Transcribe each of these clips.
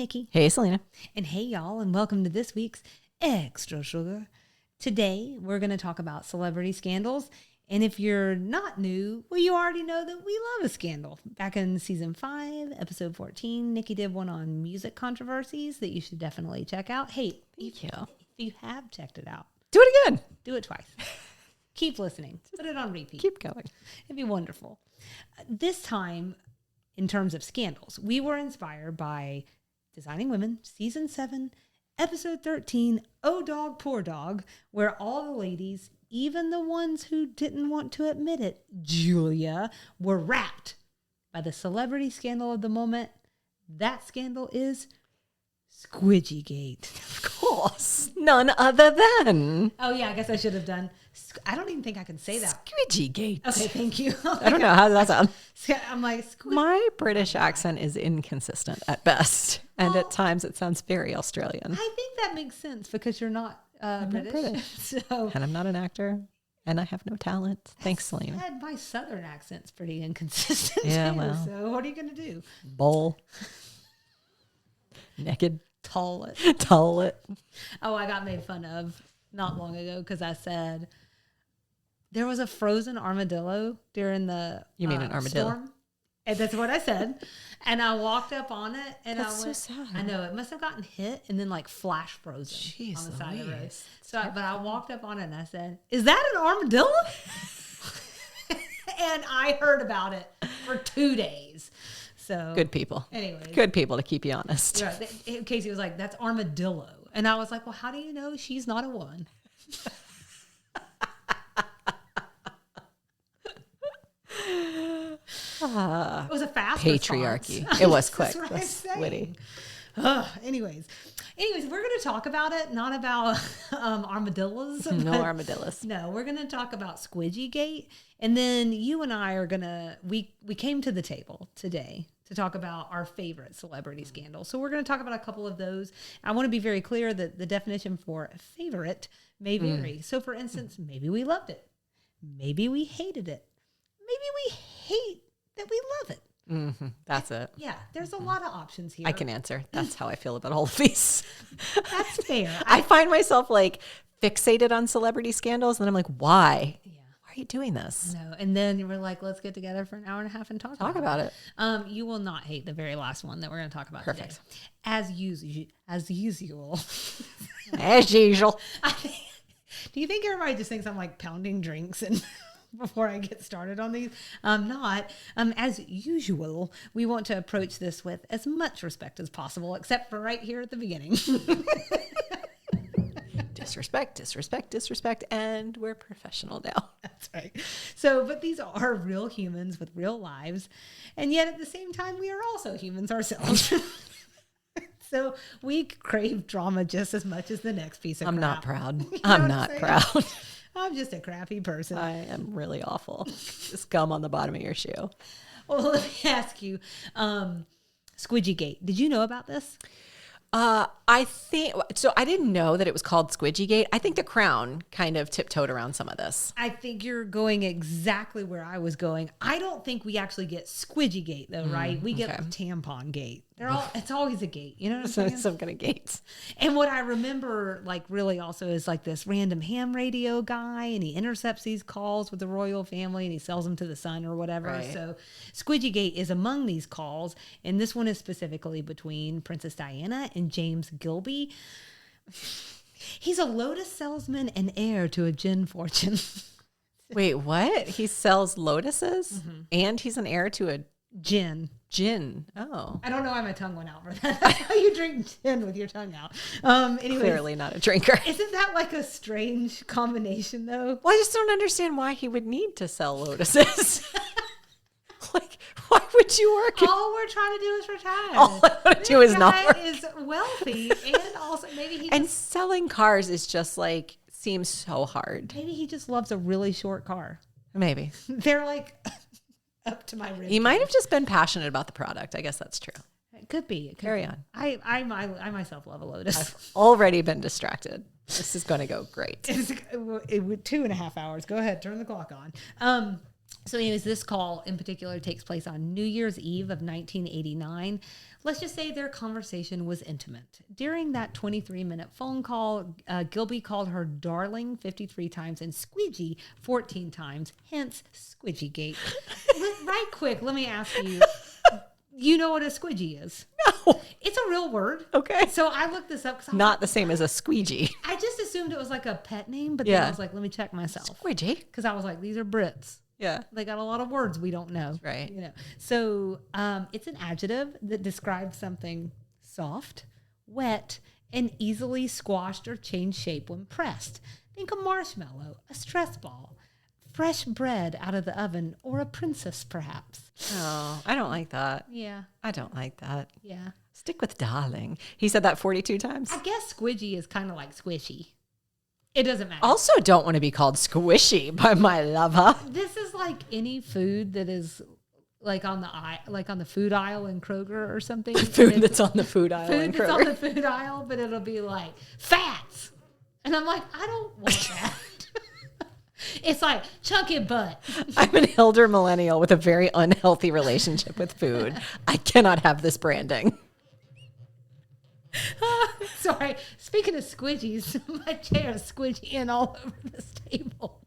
Nikki. Hey, Selena. And hey, y'all, and welcome to this week's Extra Sugar. Today, we're going to talk about celebrity scandals. And if you're not new, well, you already know that we love a scandal. Back in season 5, episode 14, Nikki did one on music controversies that you should definitely check out. Hey, Thank you. If you have checked it out, Do it again. do it twice. Keep listening. Put it on repeat. Keep going. It'd be wonderful. This time, in terms of scandals, we were inspired by Designing Women, season 7, episode 13, Oh Dog, Poor Dog, where all the ladies, even the ones who didn't want to admit it, Julia, were wrapped by the celebrity scandal of the moment. That scandal is Squidgygate. Of course. None other than Oh, yeah, I guess I should have done. I don't even think I can say that. Squidgygate. Okay, thank you. I don't know. How does that sound? I'm like, My British accent is inconsistent at best. And at times it sounds very Australian. I think that makes sense because you're not British. British. So And I'm not an actor. And I have no talent. Thanks, Selena. my southern accent's pretty inconsistent Yeah, too. well. So what are you going to do? Bowl. Naked. Tull it. Tull it. Oh, I got made fun of not long ago because I said there was a frozen armadillo during the You mean an armadillo? storm. And that's what I said. And I walked up on it and That's I so went, sad. I know, it must have gotten hit and then like flash frozen Jeez on the side of the road. Louise. So, but I walked up on it and I said, "Is that an armadillo?" And I heard about it for 2 days. So Good people. Anyways. Good people to keep you honest. Yeah, Casey was like, "That's armadillo." And I was like, "Well, how do you know she's not a woman?" It was a fast Patriarchy. response. It was quick. That's what That's I'm saying. witty. Anyways, we're going to talk about it, not about armadillos. No but- armadillos. No, we're going to talk about Squidgygate. And then you and I are going to, we came to the table today to talk about our favorite celebrity scandals. So we're going to talk about a couple of those. I want to be very clear that the definition for favorite may vary. So for instance, maybe we loved it. Maybe we hated it. Maybe we hate that we love it. Mm-hmm. That's it. Yeah, there's a lot of options here. I can answer. That's how I feel about all of these. That's fair. I find myself like fixated on celebrity scandals, and I'm like, why? Yeah. Why are you doing this? No, and then you were like, let's get together for an hour and a half and talk About it. You will not hate the very last one that we're going to talk about Perfect. today. As usual. As usual. Do you think everybody just thinks I'm like pounding drinks and before I get started on these? I'm not. As usual, we want to approach this with as much respect as possible, except for right here at the beginning. Disrespect, and we're professional now. That's right. So, but these are real humans with real lives. And yet at the same time, we are also humans ourselves. So we crave drama just as much as the next piece of crap. I'm not proud. You know I'm what not saying? proud. I'm just a crappy person. I am really awful. Just gum on the bottom of your shoe. Well, let me ask you, Squidgygate, did you know about this? I think so. I didn't know that it was called Squidgygate. I think The Crown kind of tiptoed around some of this. I think you're going exactly where I was going. I don't think we actually get Squidgygate though, right? We get Tampon Gate. It's always a gate. You know what I'm saying? Some kind of gates. And what I remember, like, really also is like this random ham radio guy, and he intercepts these calls with the royal family and he sells them to the Sun or whatever. Right. So Squidgygate is among these calls. And this one is specifically between Princess Diana and James Gilby. He's a Lotus salesman and heir to a gin fortune. Wait, what? He sells lotuses and he's an heir to a Gin. Oh. I don't know why my tongue went out for that. That's how you drink gin with your tongue out. Anyways, Clearly not a drinker. isn't that like a strange combination though? Well, I just don't understand why he would need to sell lotuses. Like, why would you work? All we're trying to do is retire. All I want to do is not work. This guy is wealthy, and also maybe he And selling cars is just like, seems so hard. maybe he just loves a really short car. Maybe. They're like up to my rib. He might have just been passionate about the product. I guess that's true. It could be. It could Carry be. on. I myself love a Lotus. I've already been distracted. This is going to go great. It would 2.5 hours. Go ahead, turn the clock on. So anyways, this call in particular takes place on New Year's Eve of 1989. Let's just say their conversation was intimate. During that 23-minute phone call, Gilby called her darling 53 times and squidgy 14 times, hence Squidgygate. Right quick, let me ask you, you know what a squidgy is? No. It's a real word. Okay. So I looked this up. Not the same as a squeegee. I just assumed it was like a pet name, but then I was like, let me check myself. Squidgy. Because I was like, these are Brits. Yeah. They got a lot of words we don't know. Right. You know. So it's an adjective that describes something soft, wet, and easily squashed or changed shape when pressed. Think a marshmallow, a stress ball, fresh bread out of the oven, or a princess, perhaps. Oh, I don't like that. Yeah. I don't like that. Yeah. Stick with darling. He said that 42 times. I guess squidgy is kind of like squishy. It doesn't matter. Also don't want to be called squishy by my lover. This is like any food that is like on the food aisle in Kroger or something. Food that's on the food aisle in Food that's on Kroger. the food aisle, but it'll be like fats. And I'm like, I don't want that. It's like chunky butt. I'm an elder millennial with a very unhealthy relationship with food. I cannot have this branding. Sorry. Speaking of squidgies, my chair is squidgying all over this table.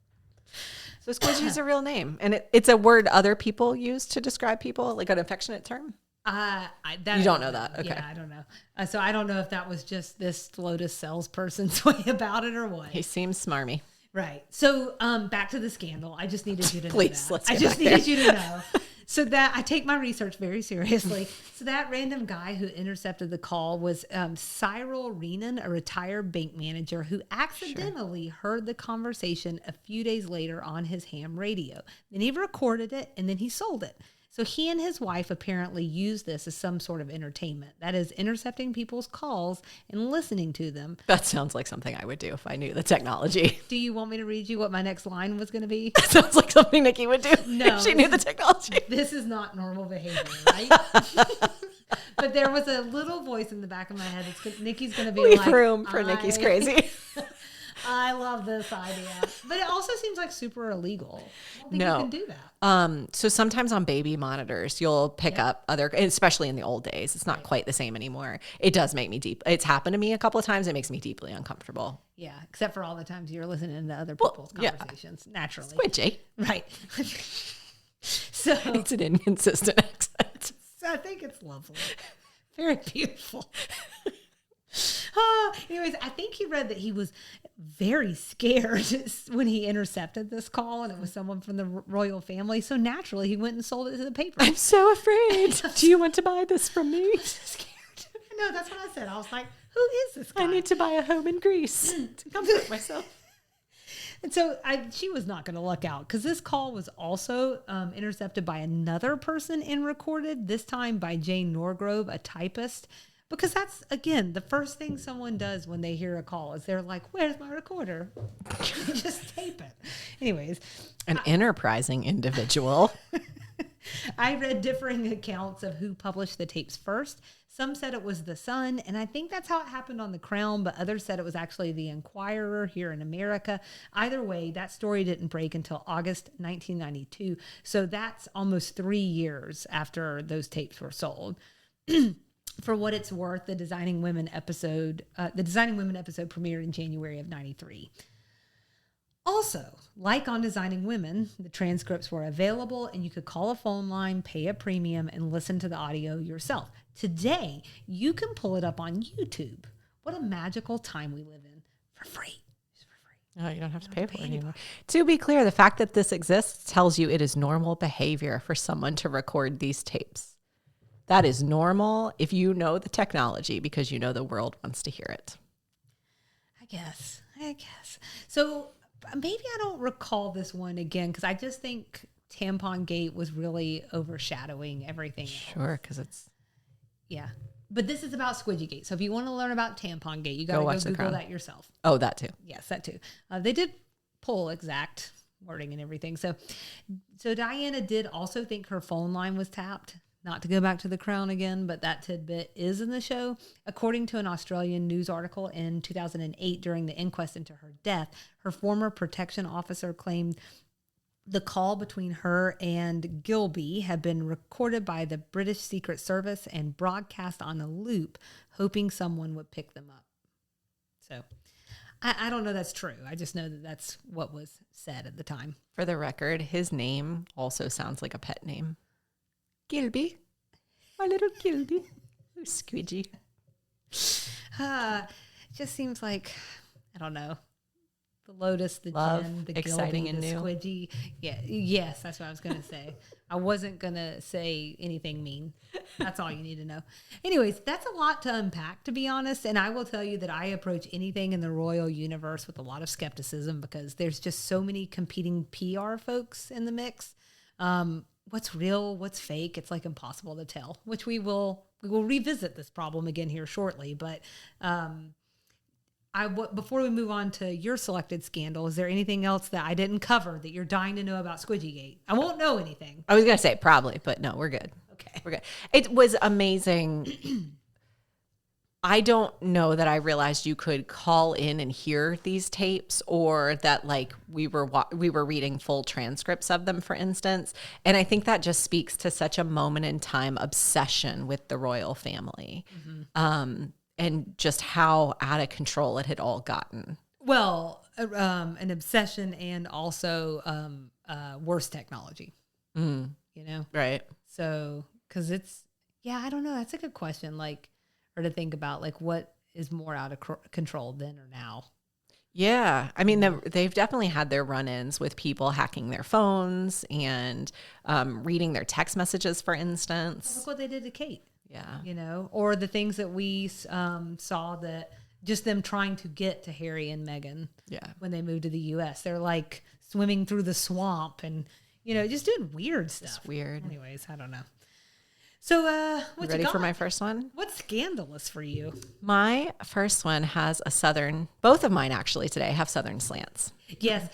So squidgy is a real name. And it's a word other people use to describe people, like an affectionate term? You don't know that. Okay. Yeah, I don't know. So I don't know if that was just this Lotus salesperson's way about it or what. He seems smarmy. Right. So back to the scandal. I just needed you to know Please, that. let's I get just back needed there. you to know. So that I take my research very seriously. So that random guy who intercepted the call was Cyril Renan, a retired bank manager who accidentally heard the conversation a few days later on his ham radio. Then he recorded it and then he sold it. So he and his wife apparently used this as some sort of entertainment. That is, intercepting people's calls and listening to them. That sounds like something I would do if I knew the technology. Do you want me to read you what my next line was going to be? That sounds like something Nikki would do if she knew the technology. This is not normal behavior, right? But there was a little voice in the back of my head. Nikki's going to be Leave like, room for Nikki's crazy. I love this idea. But it also seems like super illegal. I don't think No. you can do that. So sometimes on baby monitors, you'll pick up other, especially in the old days, it's not quite the same anymore. It does make me it's happened to me a couple of times. It makes me deeply uncomfortable. Yeah, except for all the times you're listening to other people's conversations, naturally. Squidgy. Right. So It's an inconsistent accent. I think it's lovely. Very beautiful. Anyways, I think he read that he was very scared when he intercepted this call and it was someone from the royal family. So naturally, he went and sold it to the paper. I'm so afraid. Do you want to buy this from me? Scared. No, that's what I said. I was like, who is this guy? I need to buy a home in Greece to comfort myself. And so she was not going to luck out because this call was also intercepted by another person and recorded, this time by Jane Norgrove, a typist. Because that's, again, the first thing someone does when they hear a call is they're like, where's my recorder? Just tape it. Anyways. An enterprising individual. I read differing accounts of who published the tapes first. Some said it was The Sun, and I think that's how it happened on The Crown, but others said it was actually The Inquirer here in America. Either way, that story didn't break until August 1992, so that's almost 3 years after those tapes were sold. For what it's worth, the Designing Women episode premiered in January of 93. Also, like on Designing Women, the transcripts were available and you could call a phone line, pay a premium, and listen to the audio yourself. Today, you can pull it up on YouTube. What a magical time we live in. For free. Just for free. Oh, you don't have to pay for it anymore. To be clear, the fact that this exists tells you it is normal behavior for someone to record these tapes. That is normal if you know the technology because you know the world wants to hear it. I guess. So maybe I don't recall this one again because I just think Tampon Gate was really overshadowing everything else. Sure, because it's... Yeah. But this is about Squidgygate. So if you want to learn about Tampon Gate, you got to watch go The Google Crown. that yourself. Oh, that too. Yes, that too. They did pull exact wording and everything. So Diana did also think her phone line was tapped. Not to go back to The Crown again, but that tidbit is in the show. According to an Australian news article in 2008 during the inquest into her death, her former protection officer claimed The call between her and Gilby had been recorded by the British Secret Service and broadcast on a loop, hoping someone would pick them up. So I don't know that's true. I just know that that's what was said at the time. For the record, his name also sounds like a pet name. Gilby. My little Gilby. Oh, Squidgy. Just seems like, I don't know. The Lotus, the Love, Gin, the exciting Gilby, and the new. Squidgy. Yeah, yes, that's what I was going to say. I wasn't going to say anything mean. That's all you need to know. Anyways, that's a lot to unpack, to be honest. And I will tell you that I approach anything in the royal universe with a lot of skepticism because there's just so many competing PR folks in the mix. What's real, what's fake? It's like impossible to tell, which we will revisit this problem again here shortly. But before we move on to your selected scandal, is there anything else that I didn't cover that you're dying to know about Squidgygate? I won't know anything. I was going to say probably, but no, we're good. Okay. We're good. It was amazing. I don't know that I realized you could call in and hear these tapes, or that like we were reading full transcripts of them, for instance. And I think that just speaks to such a moment in time obsession with the royal family. Mm-hmm. And just how out of control it had all gotten. Well, an obsession and also worse technology, you know? Right. So, because I don't know. That's a good question. Like, or to think about, like, what is more out of control then or now? Yeah. I mean, they've definitely had their run-ins with people hacking their phones and reading their text messages, for instance. Look what they did to Kate. Yeah. You know, or the things that we saw that just them trying to get to Harry and Meghan. Yeah. When they moved to the U.S. They're like swimming through the swamp and, you know, just doing weird stuff. It's weird. Anyways, I don't know. So, what you ready got? for my first one? What's scandalous for you? My first one has a Southern, both of mine actually today have Southern slants. Yes.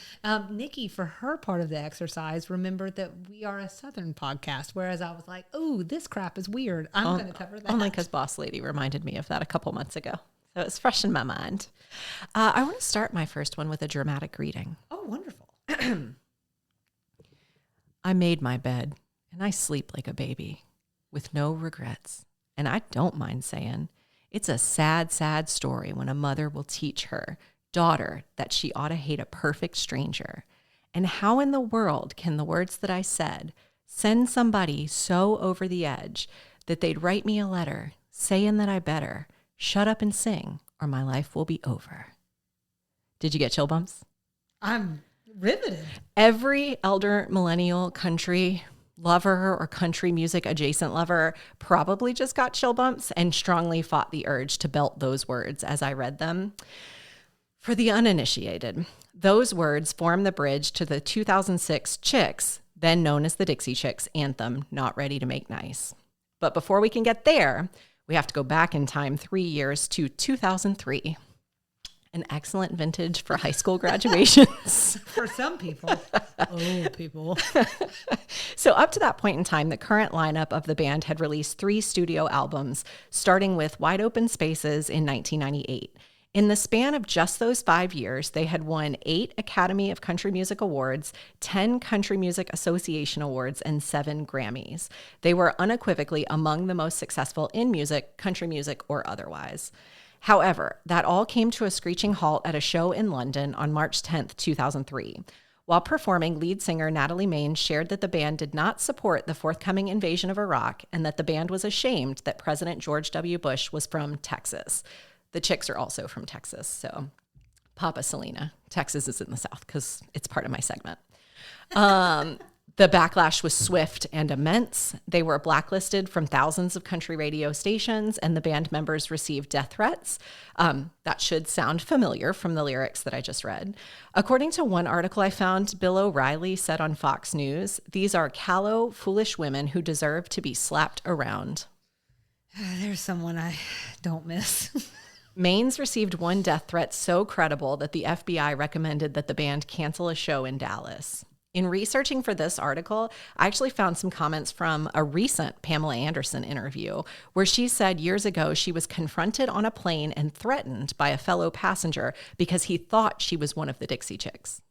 Nikki, for her part of the exercise, remembered that we are a Southern podcast, whereas I was like, oh, this crap is weird. I'm going to cover that. Only because Boss Lady reminded me of that a couple months ago. So it's fresh in my mind. I want to start my first one with a dramatic reading. Oh, wonderful. I made my bed and I sleep like a baby with no regrets. And I don't mind saying it's a sad, sad story when a mother will teach her daughter that she ought to hate a perfect stranger. And how in the world can the words that I said send somebody so over the edge that they'd write me a letter saying that I better shut up and sing or my life will be over? Did you get chill bumps? I'm riveted. Every elder millennial country lover or country music adjacent lover probably just got chill bumps and strongly fought the urge to belt those words as I read them. For the uninitiated, those words form the bridge to the 2006 Chicks, then known as the Dixie Chicks, anthem, Not Ready to Make Nice. But before we can get there, we have to go back in time 3 years to 2003. An excellent vintage for high school graduations. For some people. Oh, people. So up to that point in time, the current lineup of the band had released 3 studio albums, starting with Wide Open Spaces in 1998. In the span of just those 5 years, they had won 8 Academy of Country Music Awards, 10 Country Music Association Awards, and 7 Grammys. They were unequivocally among the most successful in music, country music, or otherwise. However, that all came to a screeching halt at a show in London on March 10th, 2003. While performing, lead singer Natalie Maines shared that the band did not support the forthcoming invasion of Iraq and that the band was ashamed that President George W. Bush was from Texas. The Chicks are also from Texas, so Papa Selena. Texas is in the South because it's part of my segment. The backlash was swift and immense. They were blacklisted from thousands of country radio stations, and the band members received death threats. That should sound familiar from the lyrics that I just read. According to one article I found, Bill O'Reilly said on Fox News, "These are callow, foolish women who deserve to be slapped around." There's someone I don't miss. Maines received one death threat so credible that the FBI recommended that the band cancel a show in Dallas. In researching for this article, I actually found some comments from a recent Pamela Anderson interview where she said years ago she was confronted on a plane and threatened by a fellow passenger because he thought she was one of the Dixie Chicks.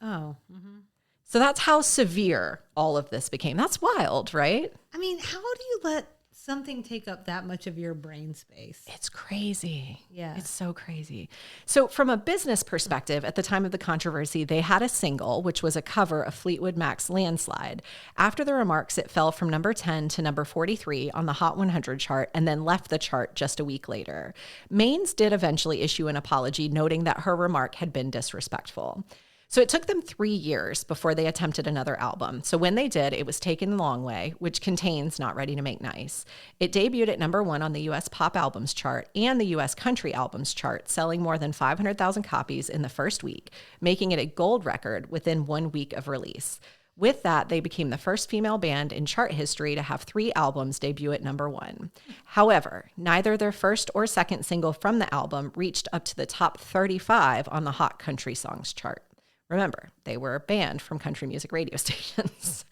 Oh. Mm-hmm. So that's how severe all of this became. That's wild, right? I mean, how do you let something take up that much of your brain space? It's crazy. Yeah. It's so crazy. So from a business perspective, at the time of the controversy, they had a single, which was a cover of Fleetwood Mac's Landslide. After the remarks, it fell from number 10 to number 43 on the Hot 100 chart and then left the chart just a week later. Maines did eventually issue an apology, noting that her remark had been disrespectful. So it took them 3 years before they attempted another album. So when they did, it was Taken the Long Way, which contains Not Ready to Make Nice. It debuted at number 1 on the U.S. Pop Albums chart and the U.S. Country Albums chart, selling more than 500,000 copies in the first week, making it a gold record within 1 week of release. With that, they became the first female band in chart history to have 3 albums debut at number 1. However, neither their first or second single from the album reached up to the top 35 on the Hot Country Songs chart. Remember, they were banned from country music radio stations.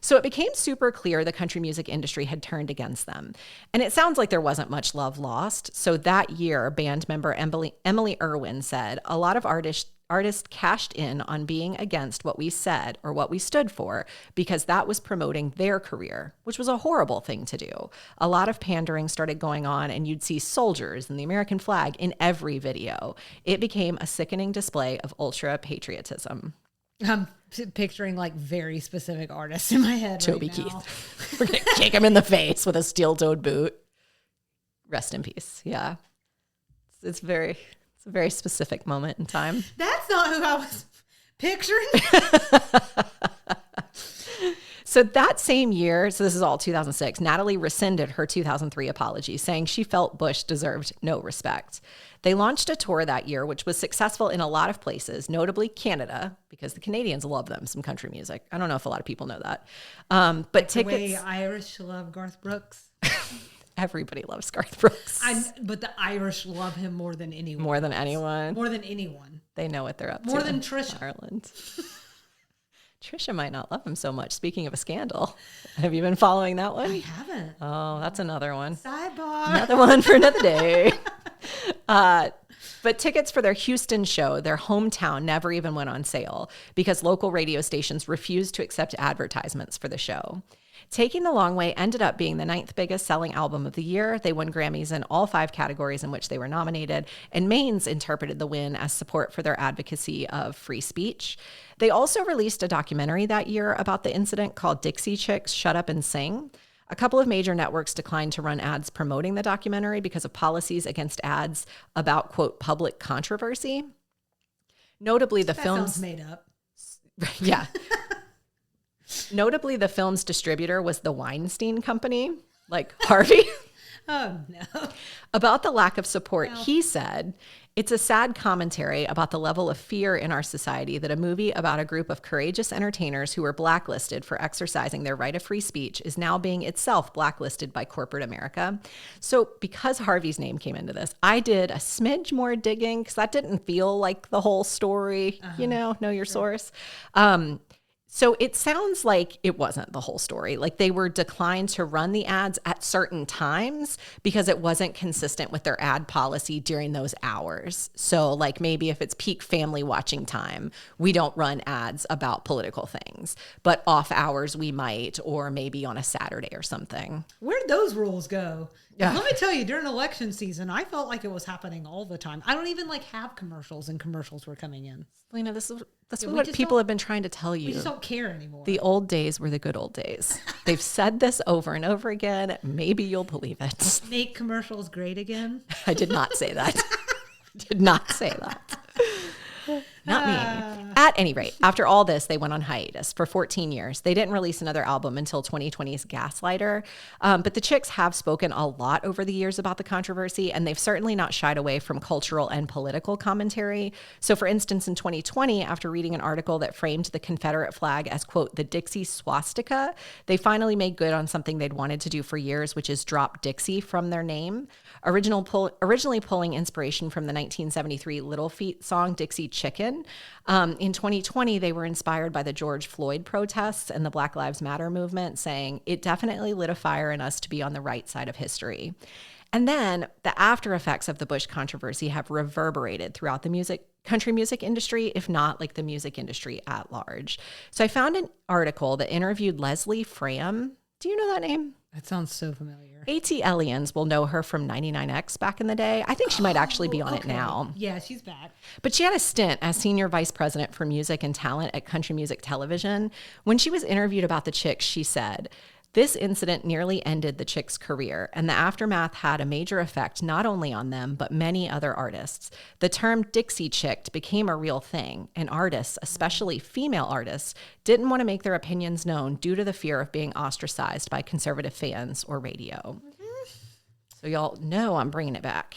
So it became super clear the country music industry had turned against them. And it sounds like there wasn't much love lost. So that year, band member Emily Irwin said, a lot of artists cashed in on being against what we said or what we stood for because that was promoting their career, which was a horrible thing to do. A lot of pandering started going on, and you'd see soldiers and the American flag in every video. It became a sickening display of ultra patriotism. I'm picturing like very specific artists in my head. Toby right now. Keith. We're going to kick him in the face with a steel-toed boot. Rest in peace. Yeah. It's a very specific moment in time. That's not who I was picturing. So that same year, so this is all 2006, Natalie rescinded her 2003 apology, saying she felt Bush deserved no respect. They launched a tour that year, which was successful in a lot of places, notably Canada, because the Canadians love them some country music. I don't know if a lot of people know that. But Like tickets... the way Irish love Garth Brooks. Everybody loves Garth Brooks. But the Irish love him more than anyone. More than anyone. More than anyone. They know what they're up to. More than Trisha. Ireland. Trisha might not love him so much. Speaking of a scandal, have you been following that one? I haven't. Oh, that's another one. Sidebar. Another one for another day. But tickets for their Houston show, their hometown, never even went on sale because local radio stations refused to accept advertisements for the show. Taking the Long Way ended up being the 9th biggest selling album of the year. They won Grammys in all 5 categories in which they were nominated, and Maines interpreted the win as support for their advocacy of free speech. They also released a documentary that year about the incident called Dixie Chicks, Shut Up and Sing. A couple of major networks declined to run ads promoting the documentary because of policies against ads about, quote, public controversy. Notably, the film's sounds made up. Yeah. Notably, the film's distributor was the Weinstein Company, like Harvey. Oh, no. About the lack of support, Well. he said, it's a sad commentary about the level of fear in our society that a movie about a group of courageous entertainers who were blacklisted for exercising their right of free speech is now being itself blacklisted by corporate America. So because Harvey's name came into this, I did a smidge more digging because that didn't feel like the whole story, know your source. So it sounds like it wasn't the whole story. Like they were declined to run the ads at certain times because it wasn't consistent with their ad policy during those hours. So like maybe if it's peak family watching time, we don't run ads about political things, but off hours we might, or maybe on a Saturday or something. Where'd those rules go? Yeah. Let me tell you, during election season, I felt like it was happening all the time. I don't even like have commercials, and commercials were coming in. Lena, that's Yeah, we what just people don't- have been trying to tell We you. just don't care anymore. The old days were the good old days. They've said this over and over again. Maybe you'll believe it. Make commercials great again. I did not say that. Did not say that. Not me. At any rate, after all this, they went on hiatus for 14 years. They didn't release another album until 2020's Gaslighter. But the Chicks have spoken a lot over the years about the controversy, and they've certainly not shied away from cultural and political commentary. So for instance, in 2020, after reading an article that framed the Confederate flag as, quote, the Dixie swastika, they finally made good on something they'd wanted to do for years, which is drop Dixie from their name. Originally pulling inspiration from the 1973 Little Feat song Dixie Chicken. In 2020, they were inspired by the George Floyd protests and the Black Lives Matter movement, saying, it definitely lit a fire in us to be on the right side of history. And then the after effects of the Bush controversy have reverberated throughout the country music industry, if not like the music industry at large. So I found an article that interviewed Leslie Fram. Do you know that name? That sounds so familiar. A.T. Ellians will know her from 99X back in the day. I think she might actually be on it now. Yeah, she's back. But she had a stint as senior vice president for music and talent at Country Music Television. When she was interviewed about the Chicks, she said, "This incident nearly ended the Chicks' career, and the aftermath had a major effect not only on them, but many other artists. The term Dixie Chicked became a real thing, and artists, especially female artists, didn't want to make their opinions known due to the fear of being ostracized by conservative fans or radio." So y'all know I'm bringing it back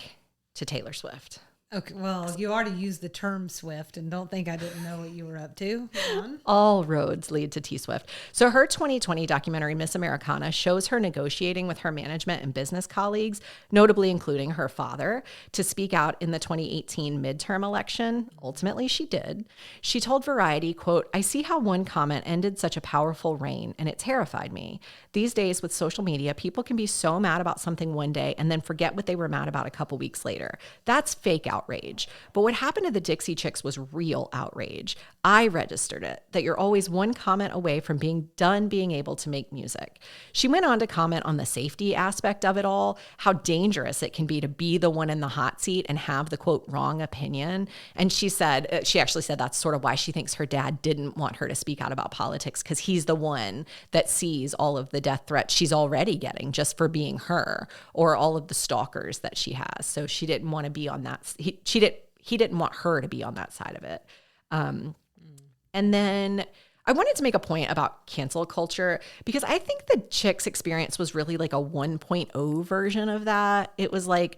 to Taylor Swift. Okay, well, you already used the term Swift, and don't think I didn't know what you were up to. Go on. All roads lead to T Swift. So her 2020 documentary, Miss Americana, shows her negotiating with her management and business colleagues, notably including her father, to speak out in the 2018 midterm election. Ultimately, she did. She told Variety, quote, "I see how one comment ended such a powerful reign, and it terrified me. These days with social media, people can be so mad about something one day and then forget what they were mad about a couple weeks later. That's fake outrage. But what happened to the Dixie Chicks was real outrage. I registered it, that you're always one comment away from being able to make music." She went on to comment on the safety aspect of it all, how dangerous it can be to be the one in the hot seat and have the, quote, wrong opinion. And she actually said that's sort of why she thinks her dad didn't want her to speak out about politics, because he's the one that sees all of the death threats she's already getting just for being her, or all of the stalkers that she has. So she didn't want to be on that. He didn't want her to be on that side of it. And then I wanted to make a point about cancel culture, because I think the Chicks experience was really like a 1.0 version of that. It was like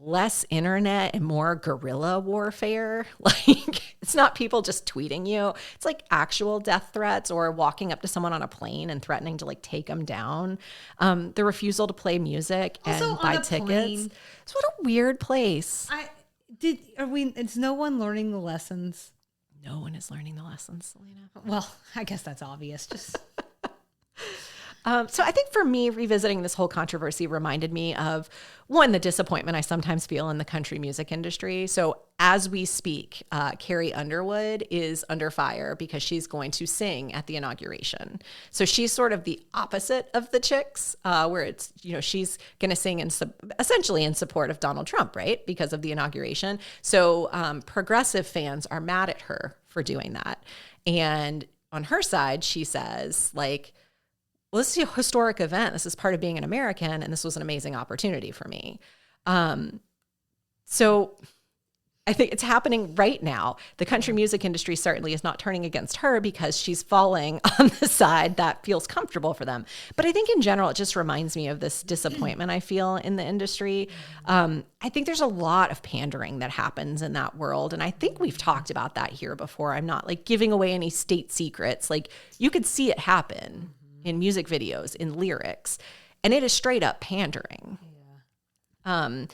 less internet and more guerrilla warfare. Like, it's not people just tweeting you. It's like actual death threats or walking up to someone on a plane and threatening to like take them down. The refusal to play music Also and buy tickets. Plane, it's what a weird place. Is no one learning the lessons? No one is learning the lessons, Selena. Well, I guess that's obvious. Just so I think for me, revisiting this whole controversy reminded me of, one, the disappointment I sometimes feel in the country music industry. So as we speak, Carrie Underwood is under fire because she's going to sing at the inauguration. So she's sort of the opposite of the Chicks, where it's, she's going to sing essentially in support of Donald Trump, right? Because of the inauguration. So progressive fans are mad at her for doing that. And on her side, she says, like, well, this is a historic event. This is part of being an American, and this was an amazing opportunity for me. So I think it's happening right now. The country music industry certainly is not turning against her because she's falling on the side that feels comfortable for them. But I think in general, it just reminds me of this disappointment I feel in the industry. I think there's a lot of pandering that happens in that world. And I think we've talked about that here before. I'm not like giving away any state secrets. Like, you could see it happen in music videos, in lyrics, and it is straight up pandering. Yeah.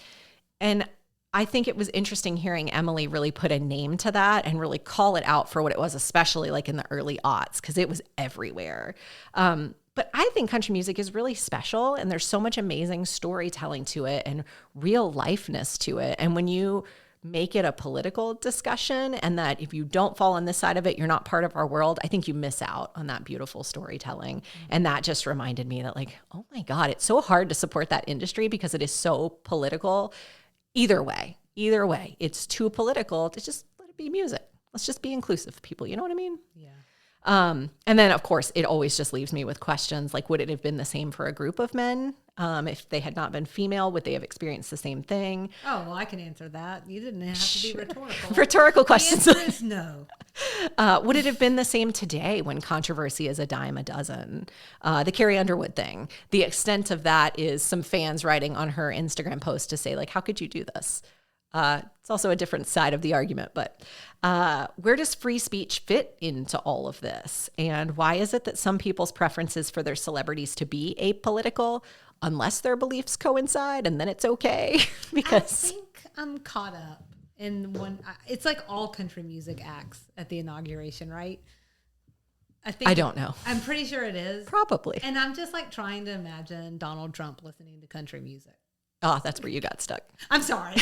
And I think it was interesting hearing Emily really put a name to that and really call it out for what it was, especially like in the early aughts, because it was everywhere. But I think country music is really special, and there's so much amazing storytelling to it and real lifeness to it. And when you make it a political discussion, and that if you don't fall on this side of it, you're not part of our world, I think you miss out on that beautiful storytelling. And that just reminded me that, like, oh my God, it's so hard to support that industry because it is so political. Either way, it's too political to just let it be music. Let's just be inclusive, people. You know what I mean? Yeah. And then, of course, it always just leaves me with questions like, would it have been the same for a group of men? If they had not been female, would they have experienced the same thing? Oh, well, I can answer that. You didn't have to be rhetorical. Rhetorical questions. The answer is no. Would it have been the same today when controversy is a dime a dozen? The Carrie Underwood thing, the extent of that is some fans writing on her Instagram post to say, like, how could you do this? It's also a different side of the argument, but where does free speech fit into all of this? And why is it that some people's preferences for their celebrities to be apolitical, unless their beliefs coincide, and then it's okay? Because I think I'm caught up in one. It's like all country music acts at the inauguration, right? I don't know. I'm pretty sure it is. Probably. And I'm just like trying to imagine Donald Trump listening to country music. Oh, that's where you got stuck. I'm sorry.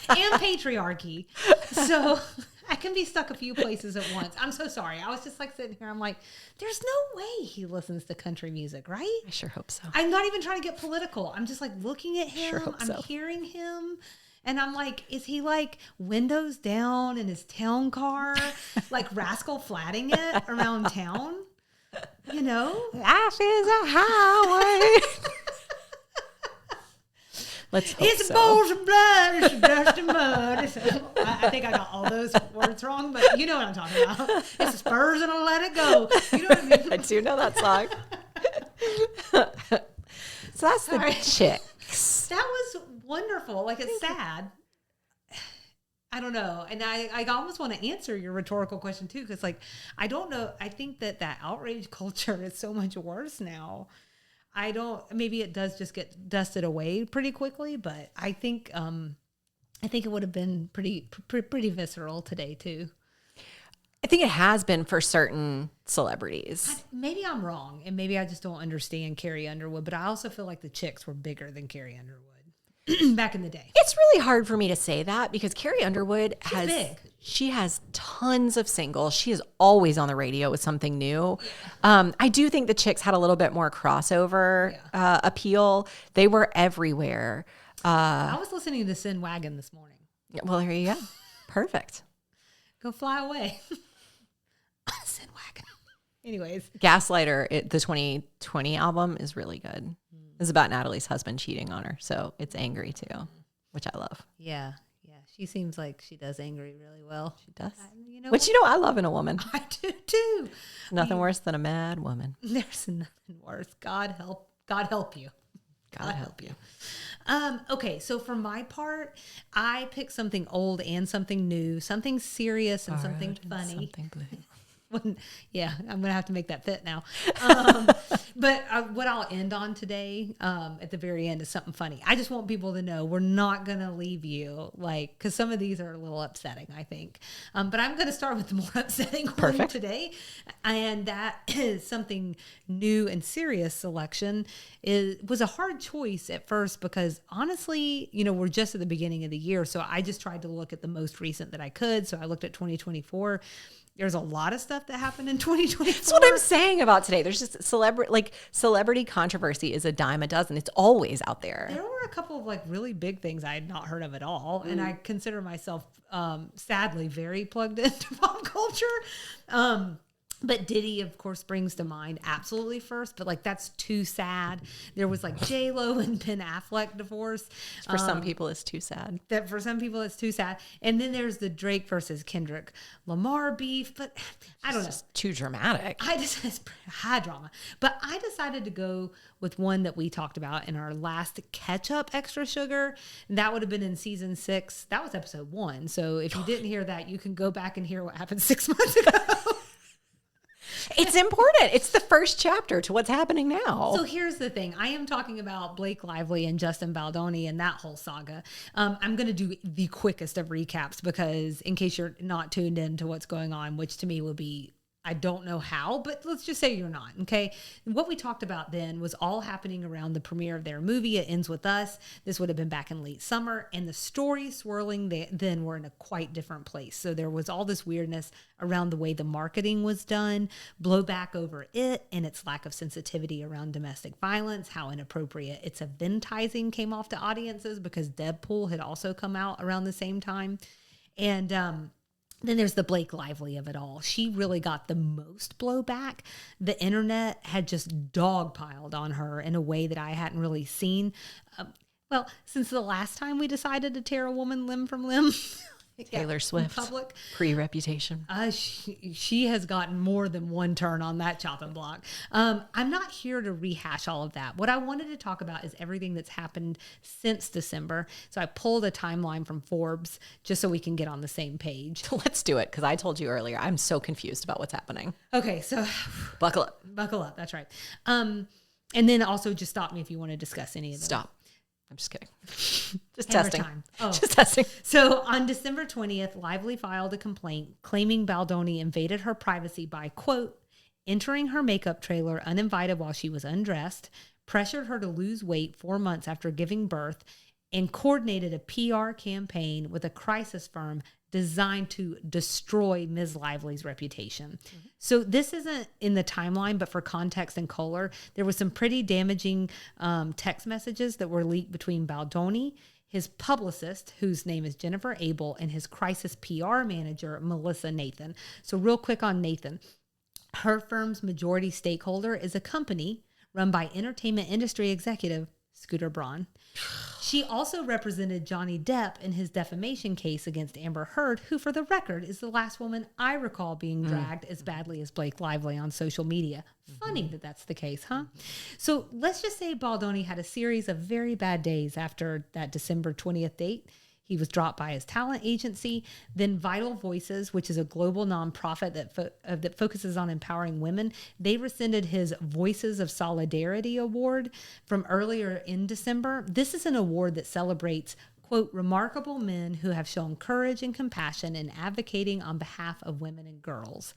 And patriarchy. So I can be stuck a few places at once. I'm so sorry. I was just like sitting here. I'm like, there's no way he listens to country music, right? I sure hope so. I'm not even trying to get political. I'm just like looking at him. Sure hope I'm so. hearing him. And I'm like, is he like windows down in his town car, like rascal flatting it around town? You know? Life is a highway. Let's hope It's so. bowls of blood, it's dust and mud. I think I got all those words wrong, but you know what I'm talking about. It's the Spurs and I'll let it go. You know what I mean? I do know that song. So that's the Sorry. chicks. That was wonderful. Like, it's sad. I don't know. And I almost want to answer your rhetorical question too, because like, I don't know. I think that outrage culture is so much worse now. Maybe it does just get dusted away pretty quickly, but I think it would have been pretty visceral today too. I think it has been for certain celebrities. Maybe I'm wrong, and maybe I just don't understand Carrie Underwood, but I also feel like the chicks were bigger than Carrie Underwood back in the day. It's really hard for me to say that because Carrie Underwood she has tons of singles. She is always on the radio with something new. I do think the chicks had a little bit more crossover appeal. They were everywhere. I was listening to Sin Wagon this morning. Well, here you go. Perfect. Go fly away. Sin Wagon. Anyways. Gaslighter, the 2020 album is really good. It's about Natalie's husband cheating on her. So it's angry too, which I love. Yeah. Yeah. She seems like she does angry really well. She does. Which I love in a woman. I do too. Nothing worse than a mad woman. There's nothing worse. God help you. God help you. Okay, so for my part, I picked something old and something new, something serious and something funny. Something blue. Yeah, I'm going to have to make that fit now. But what I'll end on today at the very end is something funny. I just want people to know we're not going to leave you, like, because some of these are a little upsetting, I think. But I'm going to start with the more upsetting one today. And that is something new and serious selection. Was a hard choice at first because honestly, we're just at the beginning of the year. So I just tried to look at the most recent that I could. So I looked at 2024. There's a lot of stuff that happened in 2024. That's what I'm saying about today. There's just celebrity controversy is a dime a dozen. It's always out there. There were a couple of like really big things I had not heard of at all. And I consider myself sadly very plugged into pop culture. But Diddy, of course, springs to mind absolutely first. But like, that's too sad. There was like J-Lo and Ben Affleck divorce. For some people, it's too sad. That for some people, it's too sad. And then there's the Drake versus Kendrick Lamar beef. But I don't know. It's too dramatic. It's high drama. But I decided to go with one that we talked about in our last catch-up extra sugar. And that would have been in season 6. That was episode 1. So if you didn't hear that, you can go back and hear what happened 6 months ago. It's important. It's the first chapter to what's happening now. So here's the thing. I am talking about Blake Lively and Justin Baldoni and that whole saga. I'm going to do the quickest of recaps because in case you're not tuned in to what's going on, which to me would be, I don't know how, but let's just say you're not, okay? What we talked about then was all happening around the premiere of their movie, It Ends With Us. This would have been back in late summer, and the stories swirling then were in a quite different place. So there was all this weirdness around the way the marketing was done, blowback over it, and its lack of sensitivity around domestic violence, how inappropriate its eventizing came off to audiences because Deadpool had also come out around the same time. And then there's the Blake Lively of it all. She really got the most blowback. The internet had just dogpiled on her in a way that I hadn't really seen. Well, since the last time we decided to tear a woman limb from limb. Taylor Swift, public pre-Reputation. She has gotten more than one turn on that chopping block. I'm not here to rehash all of that. What I wanted to talk about is everything that's happened since December. So I pulled a timeline from Forbes just so we can get on the same page. Let's do it, because I told you earlier, I'm so confused about what's happening. Okay, so buckle up. Buckle up, that's right. And then also just stop me if you want to discuss any of those. Stop. I'm just kidding. Just Hammer testing. time. Oh. Just testing. So on December 20th, Lively filed a complaint claiming Baldoni invaded her privacy by, quote, entering her makeup trailer uninvited while she was undressed, pressured her to lose weight 4 months after giving birth, and coordinated a PR campaign with a crisis firm designed to destroy Ms. Lively's reputation. Mm-hmm. So this isn't in the timeline, but for context and color, there was some pretty damaging text messages that were leaked between Baldoni, his publicist, whose name is Jennifer Abel, and his crisis PR manager, Melissa Nathan. So real quick on Nathan. Her firm's majority stakeholder is a company run by entertainment industry executive Scooter Braun. She also represented Johnny Depp in his defamation case against Amber Heard, who, for the record, is the last woman I recall being dragged as badly as Blake Lively on social media. Funny that that's the case, huh? So let's just say Baldoni had a series of very bad days after that December 20th date. He was dropped by his talent agency. Then Vital Voices, which is a global nonprofit that focuses on empowering women, they rescinded his Voices of Solidarity award from earlier in December. This is an award that celebrates, quote, remarkable men who have shown courage and compassion in advocating on behalf of women and girls.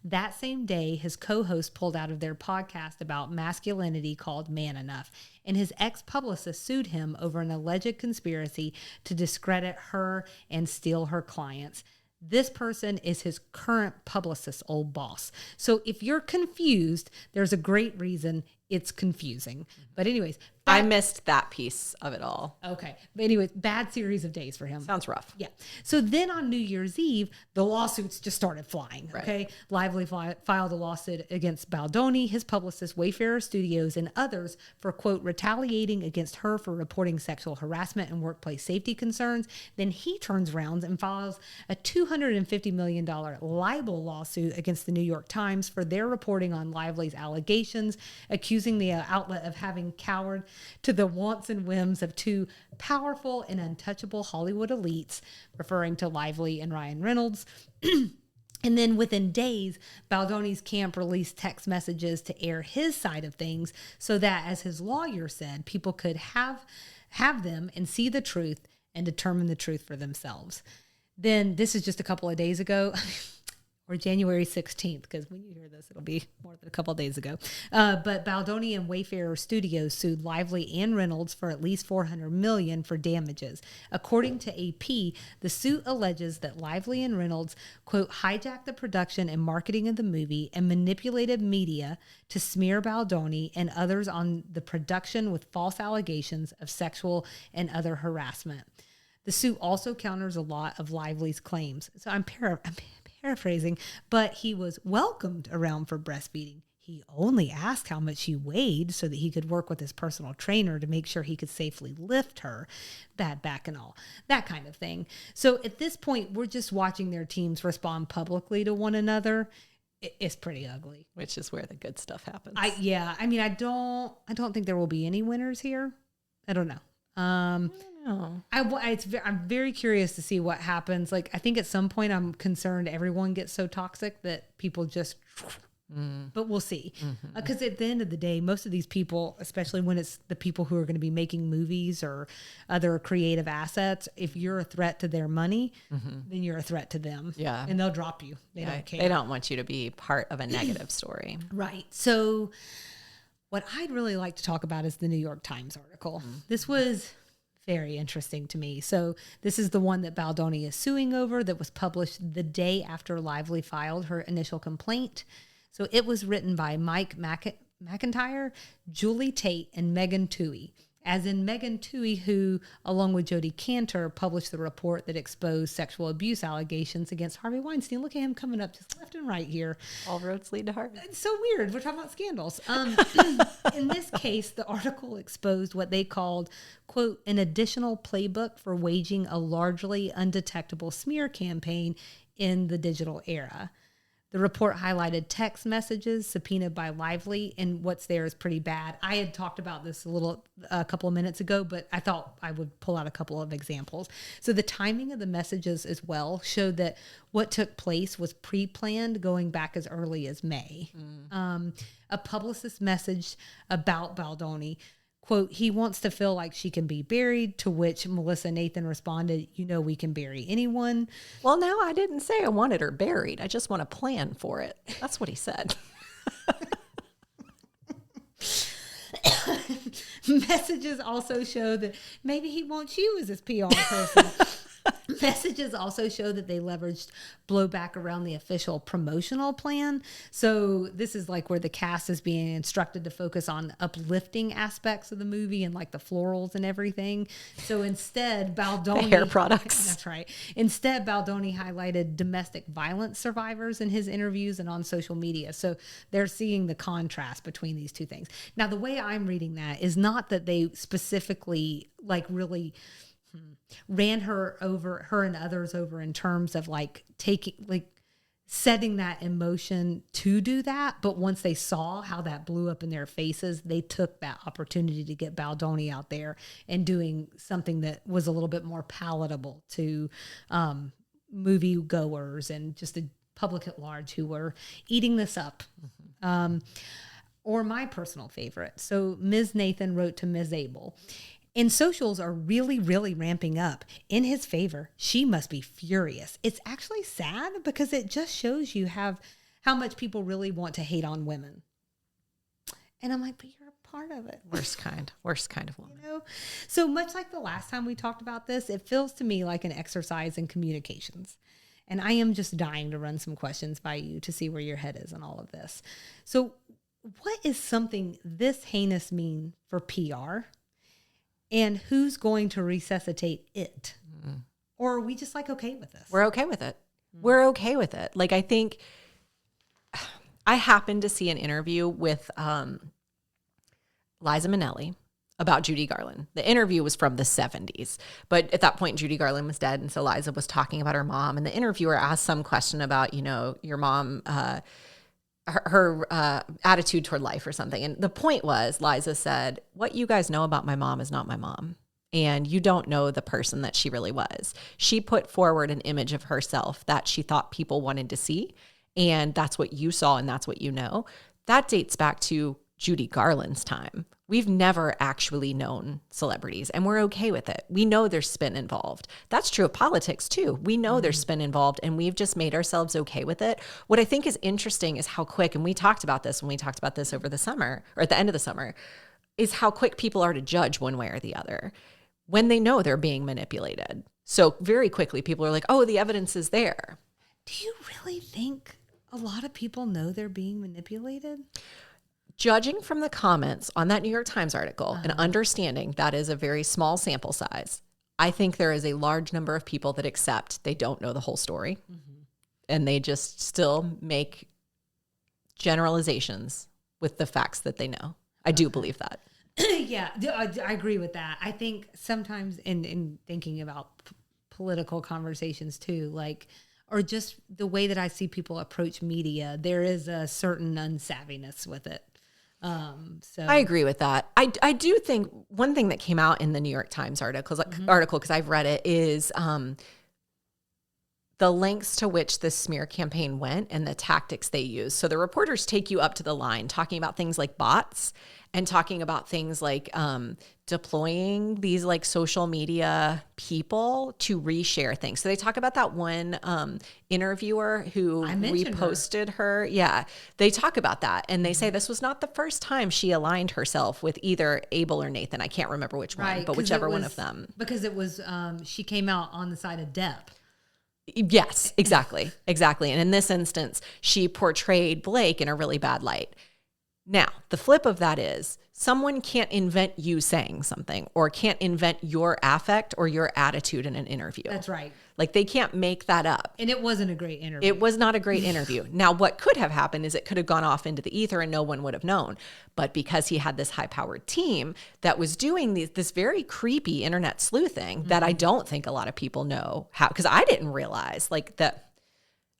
That same day, his co-host pulled out of their podcast about masculinity called Man Enough, and his ex-publicist sued him over an alleged conspiracy to discredit her and steal her clients. This person is his current publicist's old boss. So if you're confused, there's a great reason it's confusing. But anyways, I missed that piece of it all. Okay. But anyways, bad series of days for him. Sounds rough. Yeah. So then on New Year's Eve, the lawsuits just started flying. Right. Okay. Lively filed a lawsuit against Baldoni, his publicist, Wayfarer Studios, and others for, quote, retaliating against her for reporting sexual harassment and workplace safety concerns. Then he turns around and files a $250 million libel lawsuit against the New York Times for their reporting on Lively's allegations, accusing the outlet of having cowered to the wants and whims of two powerful and untouchable Hollywood elites, referring to Lively and Ryan Reynolds. And then within days, Baldoni's camp released text messages to air his side of things so that, as his lawyer said, people could have them and see the truth and determine the truth for themselves. Then this is just a couple of days ago. Or January 16th, because when you hear this, it'll be more than a couple of days ago. But Baldoni and Wayfarer Studios sued Lively and Reynolds for at least $400 million for damages. According to AP, the suit alleges that Lively and Reynolds, quote, hijacked the production and marketing of the movie and manipulated media to smear Baldoni and others on the production with false allegations of sexual and other harassment. The suit also counters a lot of Lively's claims. So I'm paraphrasing, but he was welcomed around for breastfeeding. He only asked how much she weighed so that he could work with his personal trainer to make sure he could safely lift her, bad back and all, that kind of thing. So at this point, we're just watching their teams respond publicly to one another. It's pretty ugly. Which is where the good stuff happens. I don't think there will be any winners here. I don't know. I'm very curious to see what happens. Like, I think at some point I'm concerned everyone gets so toxic that people just, but we'll see. Because at the end of the day, most of these people, especially when it's the people who are going to be making movies or other creative assets, if you're a threat to their money, then you're a threat to them. Yeah. And they'll drop you. They don't care. They don't want you to be part of a negative story. Right. So what I'd really like to talk about is the New York Times article. This was very interesting to me. So this is the one that Baldoni is suing over that was published the day after Lively filed her initial complaint. So it was written by Mike McIntyre, Julie Tate, and Megan Toohey. As in Megan Toohey, who, along with Jodi Kantor, published the report that exposed sexual abuse allegations against Harvey Weinstein. Look at him coming up just left and right here. All roads lead to Harvey. It's so weird. We're talking about scandals. In this case, the article exposed what they called, quote, an additional playbook for waging a largely undetectable smear campaign in the digital era. The report highlighted text messages subpoenaed by Lively, and what's there is pretty bad. I had talked about this a couple of minutes ago, but I thought I would pull out a couple of examples. So the timing of the messages as well showed that what took place was pre-planned going back as early as May. A publicist messaged about Baldoni, quote, he wants to feel like she can be buried, to which Melissa Nathan responded, you know, we can bury anyone. Well, no, I didn't say I wanted her buried. I just want a plan for it. That's what he said. Messages also show that maybe he wants you as his PR person. Messages also show that they leveraged blowback around the official promotional plan. So this is like where the cast is being instructed to focus on uplifting aspects of the movie and like the florals and everything. So instead, Baldoni... The hair products. That's right. Instead, Baldoni highlighted domestic violence survivors in his interviews and on social media. So they're seeing the contrast between these two things. Now, the way I'm reading that is not that they specifically like really... ran her and others over in terms of like setting that emotion to do that. But once they saw how that blew up in their faces, they took that opportunity to get Baldoni out there and doing something that was a little bit more palatable to movie goers and just the public at large who were eating this up. Or my personal favorite. So Ms. Nathan wrote to Ms. Abel. And socials are really, really ramping up in his favor. She must be furious. It's actually sad because it just shows you how much people really want to hate on women. And I'm like, but you're a part of it. Worst kind of woman. You know? So much like the last time we talked about this, it feels to me like an exercise in communications. And I am just dying to run some questions by you to see where your head is on all of this. So what is something this heinous mean for PR? And who's going to resuscitate it? Or are we just like okay with this? We're okay with it. We're okay with it. Like, I think I happened to see an interview with Liza Minnelli about Judy Garland. The interview was from the 70s, but at that point, Judy Garland was dead. And so Liza was talking about her mom. And the interviewer asked some question about, your mom, her attitude toward life or something. And the point was, Liza said, what you guys know about my mom is not my mom. And you don't know the person that she really was. She put forward an image of herself that she thought people wanted to see. And that's what you saw and that's what you know. That dates back to Judy Garland's time. We've never actually known celebrities and we're okay with it. We know there's spin involved. That's true of politics too. We know there's spin involved and we've just made ourselves okay with it. What I think is interesting is how quick, and we talked about this when we talked about this over the summer or at the end of the summer, is how quick people are to judge one way or the other when they know they're being manipulated. So very quickly people are like, oh, the evidence is there. Do you really think a lot of people know they're being manipulated? Judging from the comments on that New York Times article and understanding that is a very small sample size, I think there is a large number of people that accept they don't know the whole story and they just still make generalizations with the facts that they know. I do believe that. Yeah, I agree with that. I think sometimes in thinking about political conversations too, like, or just the way that I see people approach media, there is a certain unsavviness with it. So I agree with that. I do think one thing that came out in the New York Times article, because I've read it, is the lengths to which this smear campaign went and the tactics they used. So the reporters take you up to the line talking about things like bots and talking about things like deploying these like social media people to reshare things. So they talk about that one interviewer who reposted her. Yeah, they talk about that. And they say this was not the first time she aligned herself with either Abel or Nathan. I can't remember which one, but whichever one of them. Because it was, she came out on the side of Depp. Yes, exactly. Exactly. And in this instance, she portrayed Blake in a really bad light. Now, the flip of that is someone can't invent you saying something or can't invent your affect or your attitude in an interview. That's right. Like they can't make that up. And it wasn't a great interview. It was not a great interview. Now, what could have happened is it could have gone off into the ether and no one would have known. But because he had this high-powered team that was doing this very creepy internet sleuthing that I don't think a lot of people know how, because I didn't realize like that.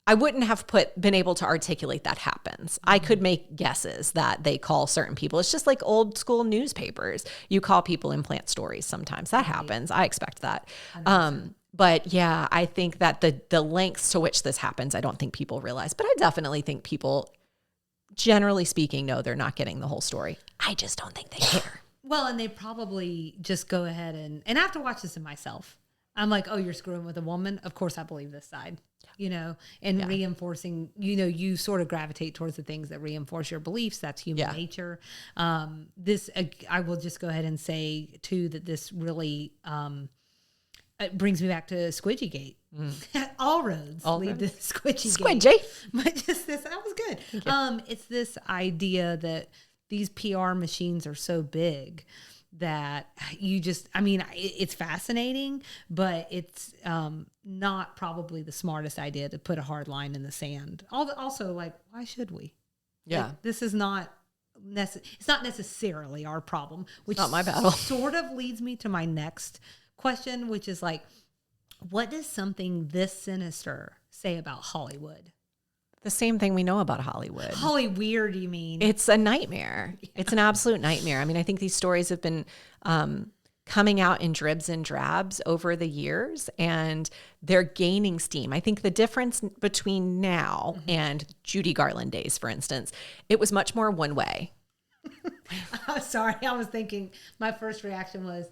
I wouldn't have been able to articulate that happens. I could make guesses that they call certain people. It's just like old school newspapers. You call people and plant stories sometimes. That happens. I expect that. But yeah, I think that the lengths to which this happens, I don't think people realize. But I definitely think people, generally speaking, know they're not getting the whole story. I just don't think they care. Well, and they probably just go ahead and I have to watch this in myself. I'm like, oh, you're screwing with a woman. Of course, I believe this side, and reinforcing, you sort of gravitate towards the things that reinforce your beliefs. That's human nature. I will just go ahead and say too, that this really, it brings me back to Squidgygate. All roads lead to Squidgygate. Squidgy. But just this, that was good. It's this idea that these PR machines are so big that it's fascinating, but it's not probably the smartest idea to put a hard line in the sand. Also, like, why should we? Yeah. Like, this is not it's not necessarily our problem, which not my battle. Sort of leads me to my next question, which is like, what does something this sinister say about Hollywood? The same thing we know about Hollywood. Weird, you mean? It's a nightmare. Yeah. It's an absolute nightmare. I mean, I think these stories have been coming out in dribs and drabs over the years, and they're gaining steam. I think the difference between now and Judy Garland days, for instance, it was much more one way. I'm sorry. I was thinking, my first reaction was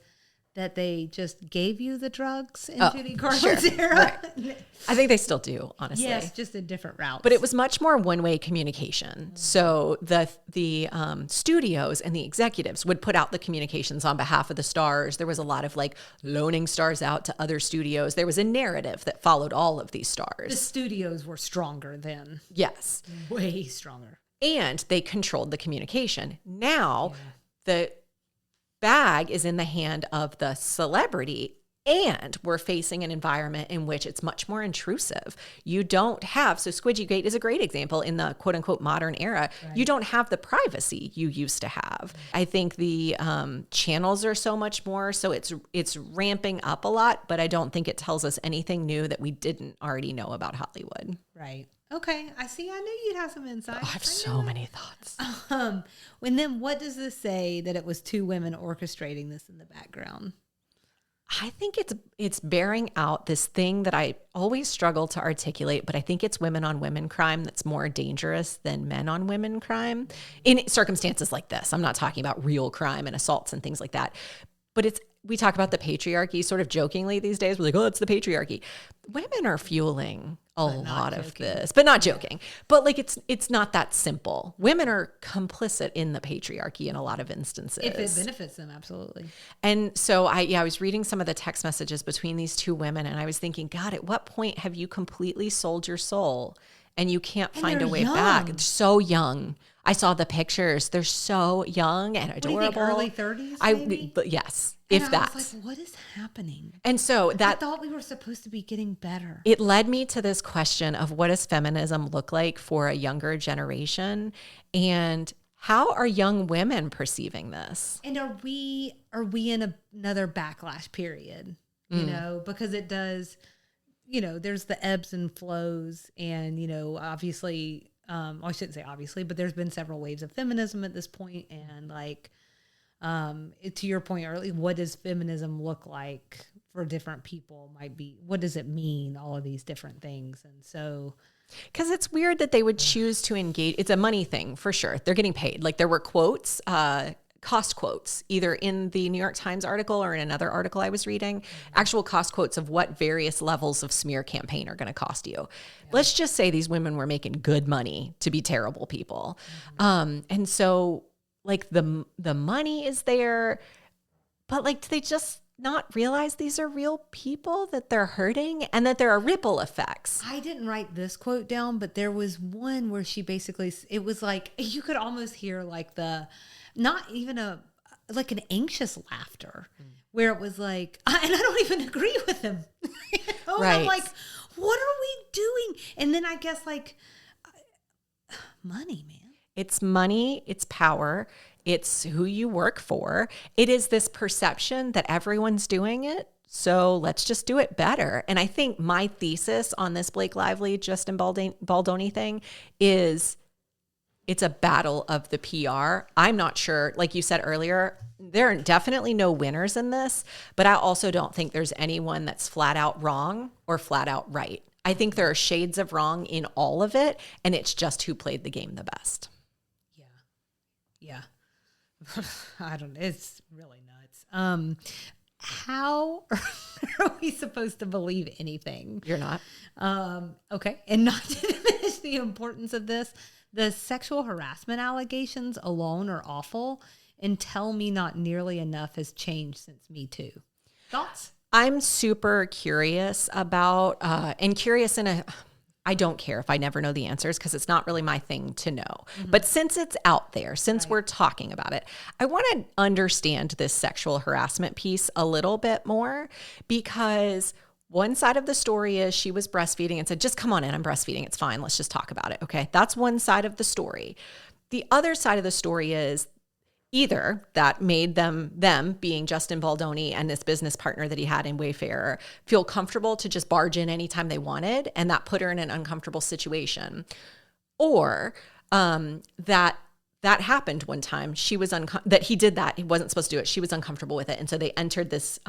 that they just gave you the drugs in Judy Garland's era. Right. I think they still do, honestly. Yes, just a different route. But it was much more one-way communication. Mm-hmm. So the studios and the executives would put out the communications on behalf of the stars. There was a lot of like loaning stars out to other studios. There was a narrative that followed all of these stars. The studios were stronger then. Yes. Way stronger. And they controlled the communication. Now, the bag is in the hand of the celebrity, and we're facing an environment in which it's much more intrusive. You don't have, so Squidgygate is a great example in the quote unquote modern era. Right. You don't have the privacy you used to have. I think the channels are so much more, so it's ramping up a lot, but I don't think it tells us anything new that we didn't already know about Hollywood. Right. Okay, I see. I knew you'd have some insight. Oh, I have so many thoughts. And then what does this say that it was two women orchestrating this in the background? I think it's bearing out this thing that I always struggle to articulate, but I think it's women on women crime that's more dangerous than men on women crime in circumstances like this. I'm not talking about real crime and assaults and things like that, but we talk about the patriarchy sort of jokingly these days. We're like, oh, it's the patriarchy. Women are fueling a lot of this, but not joking. But like, it's not that simple. Women are complicit in the patriarchy in a lot of instances. If it benefits them, absolutely. And so I was reading some of the text messages between these two women, and I was thinking, God, at what point have you completely sold your soul and you can't find a way back? It's so young. I saw the pictures. They're so young and adorable. What do you think, early 30s maybe? Yes, and if that. I was like, what is happening? And so I thought we were supposed to be getting better. It led me to this question of what does feminism look like for a younger generation? And how are young women perceiving this? And are we in another backlash period? Because it does, there's the ebbs and flows, and, obviously, I shouldn't say obviously, but there's been several waves of feminism at this point. And like, to your point earlier, what does feminism look like for different people? What does it mean? All of these different things. And so, because it's weird that they would choose to engage. It's a money thing for sure. They're getting paid. Like there were quotes, cost quotes, either in the New York Times article or in another article I was reading, actual cost quotes of what various levels of smear campaign are going to cost you. Yeah. Let's just say these women were making good money to be terrible people. And so like the money is there, but like, do they just not realize these are real people that they're hurting and that there are ripple effects? I didn't write this quote down, but there was one where she basically, it was like, you could almost hear like not even an anxious laughter, where it was like, and I don't even agree with him. Right. I'm like, what are we doing? And then I guess like money, man. It's money, it's power, it's who you work for. It is this perception that everyone's doing it, so let's just do it better. And I think my thesis on this Blake Lively, Justin Baldoni thing is it's a battle of the PR. I'm not sure, like you said earlier, there are definitely no winners in this, but I also don't think there's anyone that's flat out wrong or flat out right. I think there are shades of wrong in all of it, and it's just who played the game the best. Yeah. I don't know. It's really nuts. How we supposed to believe anything? You're not. Okay. And not to diminish the importance of this, the sexual harassment allegations alone are awful and tell me not nearly enough has changed since Me Too. Thoughts? I'm super curious about, and curious in a, I don't care if I never know the answers because it's not really my thing to know. Mm-hmm. But since it's out there, since we're talking about it, I want to understand this sexual harassment piece a little bit more, because one side of the story is she was breastfeeding and said, just come on in, I'm breastfeeding, it's fine, let's just talk about it. Okay, that's one side of the story. The other side of the story is either that made them being Justin Baldoni and this business partner that he had in Wayfarer feel comfortable to just barge in anytime they wanted, and that put her in an uncomfortable situation, or that happened one time. She was that he did that. He wasn't supposed to do it. She was uncomfortable with it, and so they entered this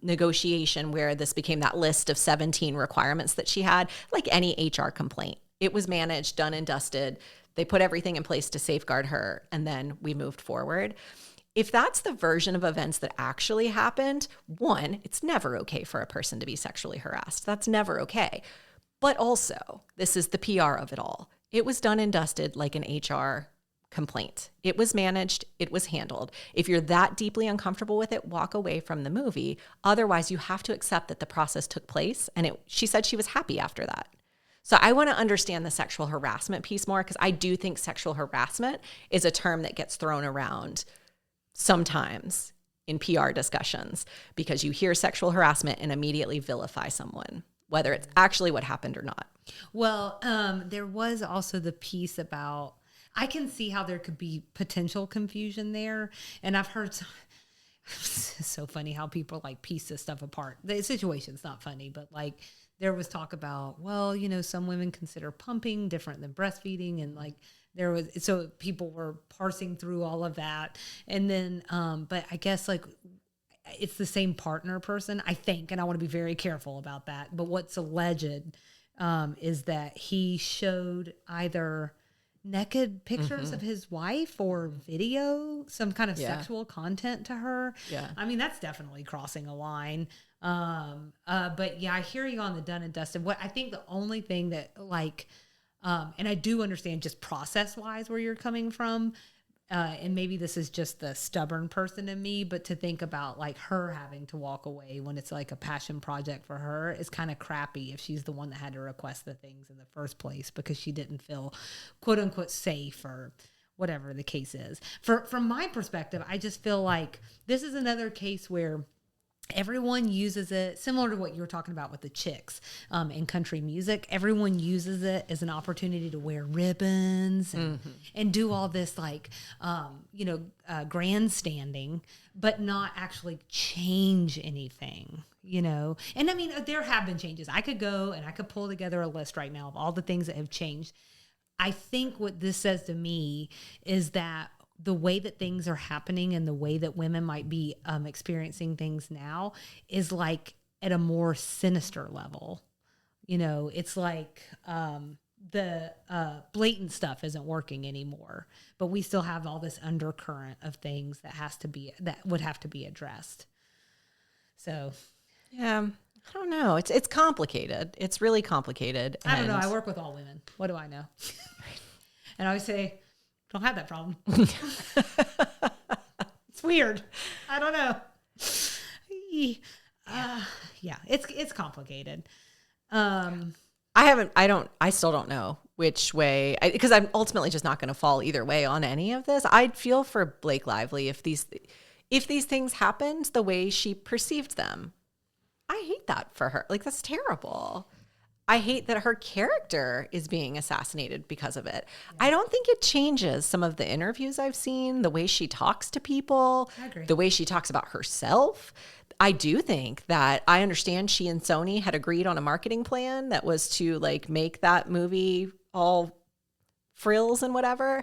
negotiation where this became that list of 17 requirements that she had, like any HR complaint. It was managed, done and dusted. They put everything in place to safeguard her, and then we moved forward. If that's the version of events that actually happened, one, it's never okay for a person to be sexually harassed. That's never okay. But also, this is the PR of it all. It was done and dusted like an HR complaint. It was managed. It was handled. If you're that deeply uncomfortable with it, walk away from the movie. Otherwise, you have to accept that the process took place, and she said she was happy after that. So I want to understand the sexual harassment piece more, because I do think sexual harassment is a term that gets thrown around sometimes in PR discussions, because you hear sexual harassment and immediately vilify someone, whether it's actually what happened or not. Well, there was also the piece about, I can see how there could be potential confusion there. And I've heard it's so funny how people like piece this stuff apart. The situation's not funny, but like, there was talk about, well, some women consider pumping different than breastfeeding. And like so people were parsing through all of that. And then, but I guess like it's the same partner person, I think, and I want to be very careful about that. But what's alleged is that he showed either naked pictures of his wife or video, some kind of sexual content to her. Yeah. I mean, that's definitely crossing a line. But yeah, I hear you on the done and dusted. What I think the only thing that like, and I do understand just process wise where you're coming from. And maybe this is just the stubborn person in me, but to think about like her having to walk away when it's like a passion project for her is kind of crappy if she's the one that had to request the things in the first place because she didn't feel quote unquote safe or whatever the case is. From my perspective, I just feel like this is another case where everyone uses it similar to what you were talking about with the chicks in country music. Everyone uses it as an opportunity to wear ribbons and do all this like, grandstanding, but not actually change anything, And I mean, there have been changes. I could go and I could pull together a list right now of all the things that have changed. I think what this says to me is that the way that things are happening and the way that women might be experiencing things now is like at a more sinister level. It's like the blatant stuff isn't working anymore, but we still have all this undercurrent of things that would have to be addressed. So, yeah, I don't know. It's complicated. It's really complicated. I don't know. I work with all women. What do I know? And I always say, don't have that problem. It's weird. I don't know. Yeah, it's complicated. I still don't know which way, because I'm ultimately just not going to fall either way on any of this. I'd feel for Blake Lively if these things happened the way she perceived them. I hate that for her. Like, that's terrible. I hate that her character is being assassinated because of it. Yeah. I don't think it changes some of the interviews I've seen, the way she talks to people, the way she talks about herself. I do think that I understand she and Sony had agreed on a marketing plan that was to like make that movie all frills and whatever.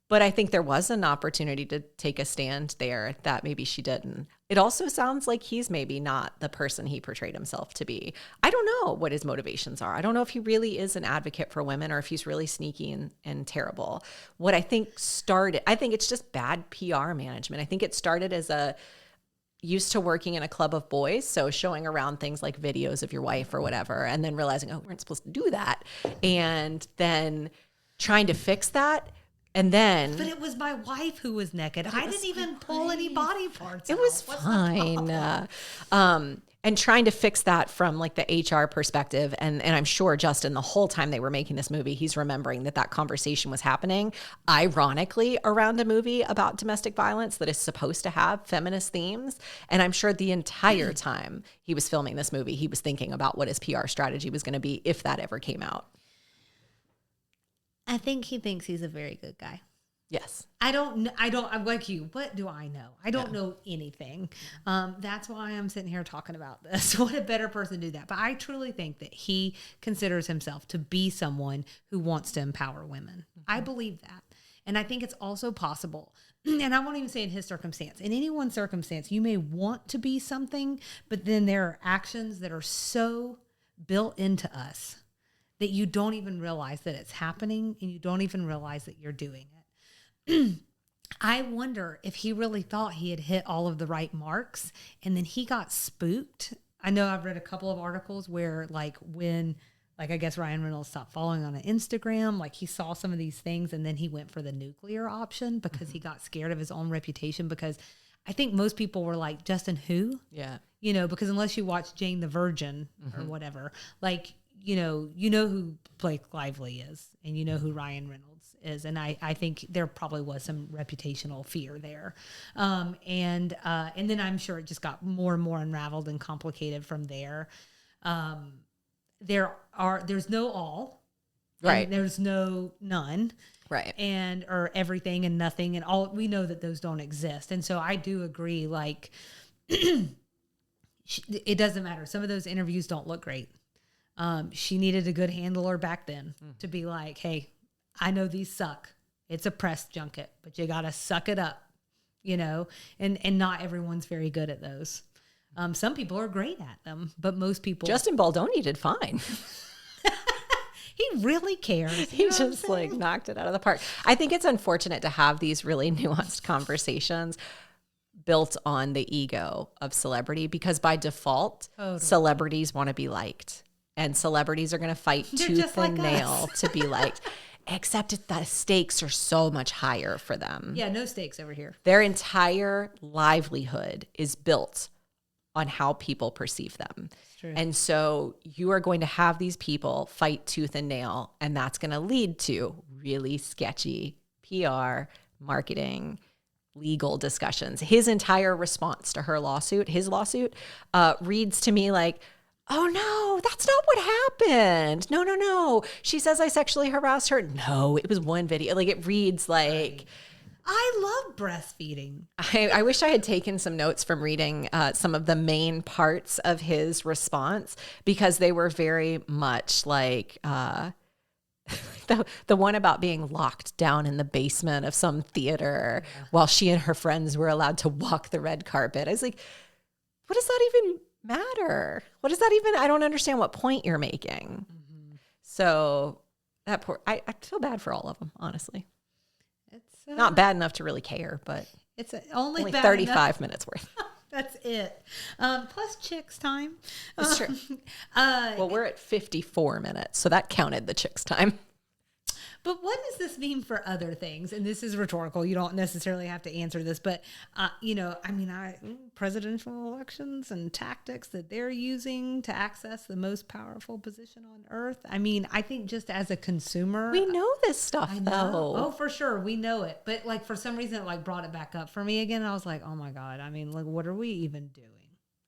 But I think there was an opportunity to take a stand there that maybe she didn't. It also sounds like he's maybe not the person he portrayed himself to be. I don't know what his motivations are. I don't know if he really is an advocate for women or if he's really sneaky and terrible. What I think it's just bad PR management. I think it started as used to working in a club of boys, so showing around things like videos of your wife or whatever, and then realizing, oh, we weren't supposed to do that, and then trying to fix that. And then, but it was my wife who was naked. I didn't even pull any body parts. It was fine. And trying to fix that from like the HR perspective. And I'm sure Justin, the whole time they were making this movie, he's remembering that conversation was happening, ironically, around a movie about domestic violence that is supposed to have feminist themes. And I'm sure the entire time he was filming this movie, he was thinking about what his PR strategy was going to be if that ever came out. I think he thinks he's a very good guy. Yes. I'm like you. What do I know? I don't know anything. That's why I'm sitting here talking about this. What a better person to do that. But I truly think that he considers himself to be someone who wants to empower women. Mm-hmm. I believe that. And I think it's also possible. And I won't even say in his circumstance. In anyone's circumstance, you may want to be something, but then there are actions that are so built into us that you don't even realize that it's happening, and you don't even realize that you're doing it. I wonder if he really thought he had hit all of the right marks, and then he got spooked. I know I've read a couple of articles where when I guess Ryan Reynolds stopped following on Instagram, like he saw some of these things and then he went for the nuclear option because he got scared of his own reputation, because I think most people were like, Justin who? Yeah. Because unless you watch Jane the Virgin or whatever, like, you know who Blake Lively is, and you know who Ryan Reynolds is. And I think there probably was some reputational fear there. And then I'm sure it just got more and more unraveled and complicated from there. There's no all, right? And there's no none, right? Or everything and nothing, and all. We know that those don't exist. And so I do agree, like, it doesn't matter. Some of those interviews don't look great. She needed a good handler back then to be like, hey, I know these suck. It's a press junket, but you got to suck it up, and not everyone's very good at those. Some people are great at them, but most people. Justin Baldoni did fine. He really cares. He just like knocked it out of the park. I think it's unfortunate to have these really nuanced conversations built on the ego of celebrity, because by default, celebrities want to be liked. And celebrities are going to fight tooth and nail to be liked. Except the stakes are so much higher for them. Yeah, no stakes over here. Their entire livelihood is built on how people perceive them. True. And so you are going to have these people fight tooth and nail, and that's going to lead to really sketchy PR, marketing, legal discussions. His entire response to his lawsuit, reads to me like, oh no, that's not what happened. No. She says I sexually harassed her. No, it was one video. Like, it reads like... Right. I love breastfeeding. I wish I had taken some notes from reading some of the main parts of his response, because they were very much like the one about being locked down in the basement of some theater while she and her friends were allowed to walk the red carpet. I was like, what does that even matter? What does that even? I don't understand what point you're making. Mm-hmm. So that I feel bad for all of them, honestly. It's not bad enough to really care, but it's only 35 minutes worth. That's it. Plus chicks time. That's true. Well, we're at 54 minutes, so that counted the chicks time. But what does this mean for other things? And this is rhetorical. You don't necessarily have to answer this, but presidential elections and tactics that they're using to access the most powerful position on earth. I mean, I think just as a consumer, we know this stuff, though. Oh, for sure, we know it. But like for some reason, it like brought it back up for me again. And I was like, oh my God. I mean, like, what are we even doing?